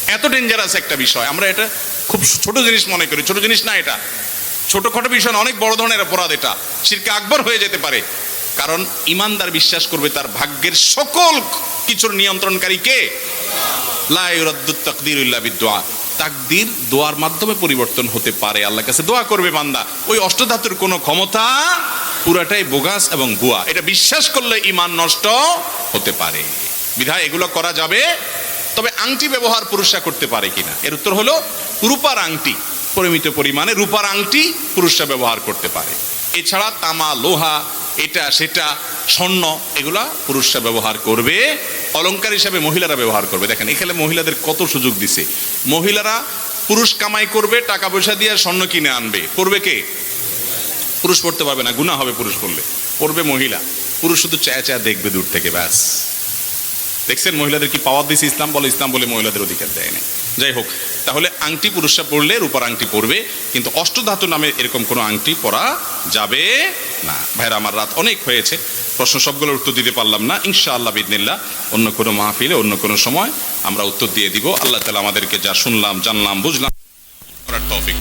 এত ডেঞ্জারাস একটা বিষয়। আমরা এটা খুব ছোট জিনিস মনে করি। ছোট জিনিস না এটা, ছোটখাটো বিষয় না, অনেক বড় ধরনের অপরাধ এটা। শিরকে আকবর হয়ে যেতে পারে। কারণ ইমানদার বিশ্বাস করবে তার ভাগ্যের সকল কিছুর নিয়ন্ত্রণকারী কে? লা ইউরাদ্দু তাকদীরু ইল্লা বিদ্দুআ। তাকদীর দোয়ার মাধ্যমে পরিবর্তন হতে পারে। আল্লাহর কাছে দোয়া করবে বান্দা। ওই অষ্টধাতুর কোনো ক্ষমতা, পুরাটাই বোগাস এবং ভুয়া। এটা বিশ্বাস করলে ইমান নষ্ট হতে পারে। বিধায় এগুলো করা যাবে। তবে আংটি ব্যবহার পুরুষরা করতে পারে কিনা, এর উত্তর হলো রূপার আংটি, পরিমিত পরিমাণে রূপার আংটি পুরুষরা ব্যবহার করতে পারে। এছাড়া তামা, লোহা, এটা সেটা, স্বর্ণ, এগুলা পুরুষরা ব্যবহার করবে। অলংকার হিসাবে মহিলারা ব্যবহার করবে। দেখেন এখানে মহিলাদের কত সুযোগ দিছে। মহিলারা পুরুষ কামাই করবে, টাকা পয়সা দিয়ে স্বর্ণ কিনে আনবে। পড়বে কে? পুরুষ পড়তে পারবে না, গুনাহ হবে পুরুষ পড়লে। পড়বে মহিলা। পুরুষ শুধু চায়া চায়া দেখবে দূর থেকে, ব্যাস। দেখছেন মহিলাদের কি পাওয়ার দিছে ইসলাম? বলে ইসলাম বলে মহিলাদের অধিকার দেয় না। যাই হোক, তাহলে আংটি পুরুষরা পরলে রূপার আংটি পরবে, কিন্তু অষ্টধাতু নামে এরকম কোনো আংটি পরা যাবে না। ভাইরা আমার, রাত অনেক হয়েছে, প্রশ্ন সবগুলোর উত্তর দিতে পারলাম না। ইনশাআল্লাহ বিইذনিল্লাহ অন্য কোনো মাহফিলে অন্য কোনো সময় আমরা উত্তর দিয়ে দিব। আল্লাহ তাআলা আমাদেরকে যা শুনলাম, জানলাম, বুঝলাম করার তৌফিক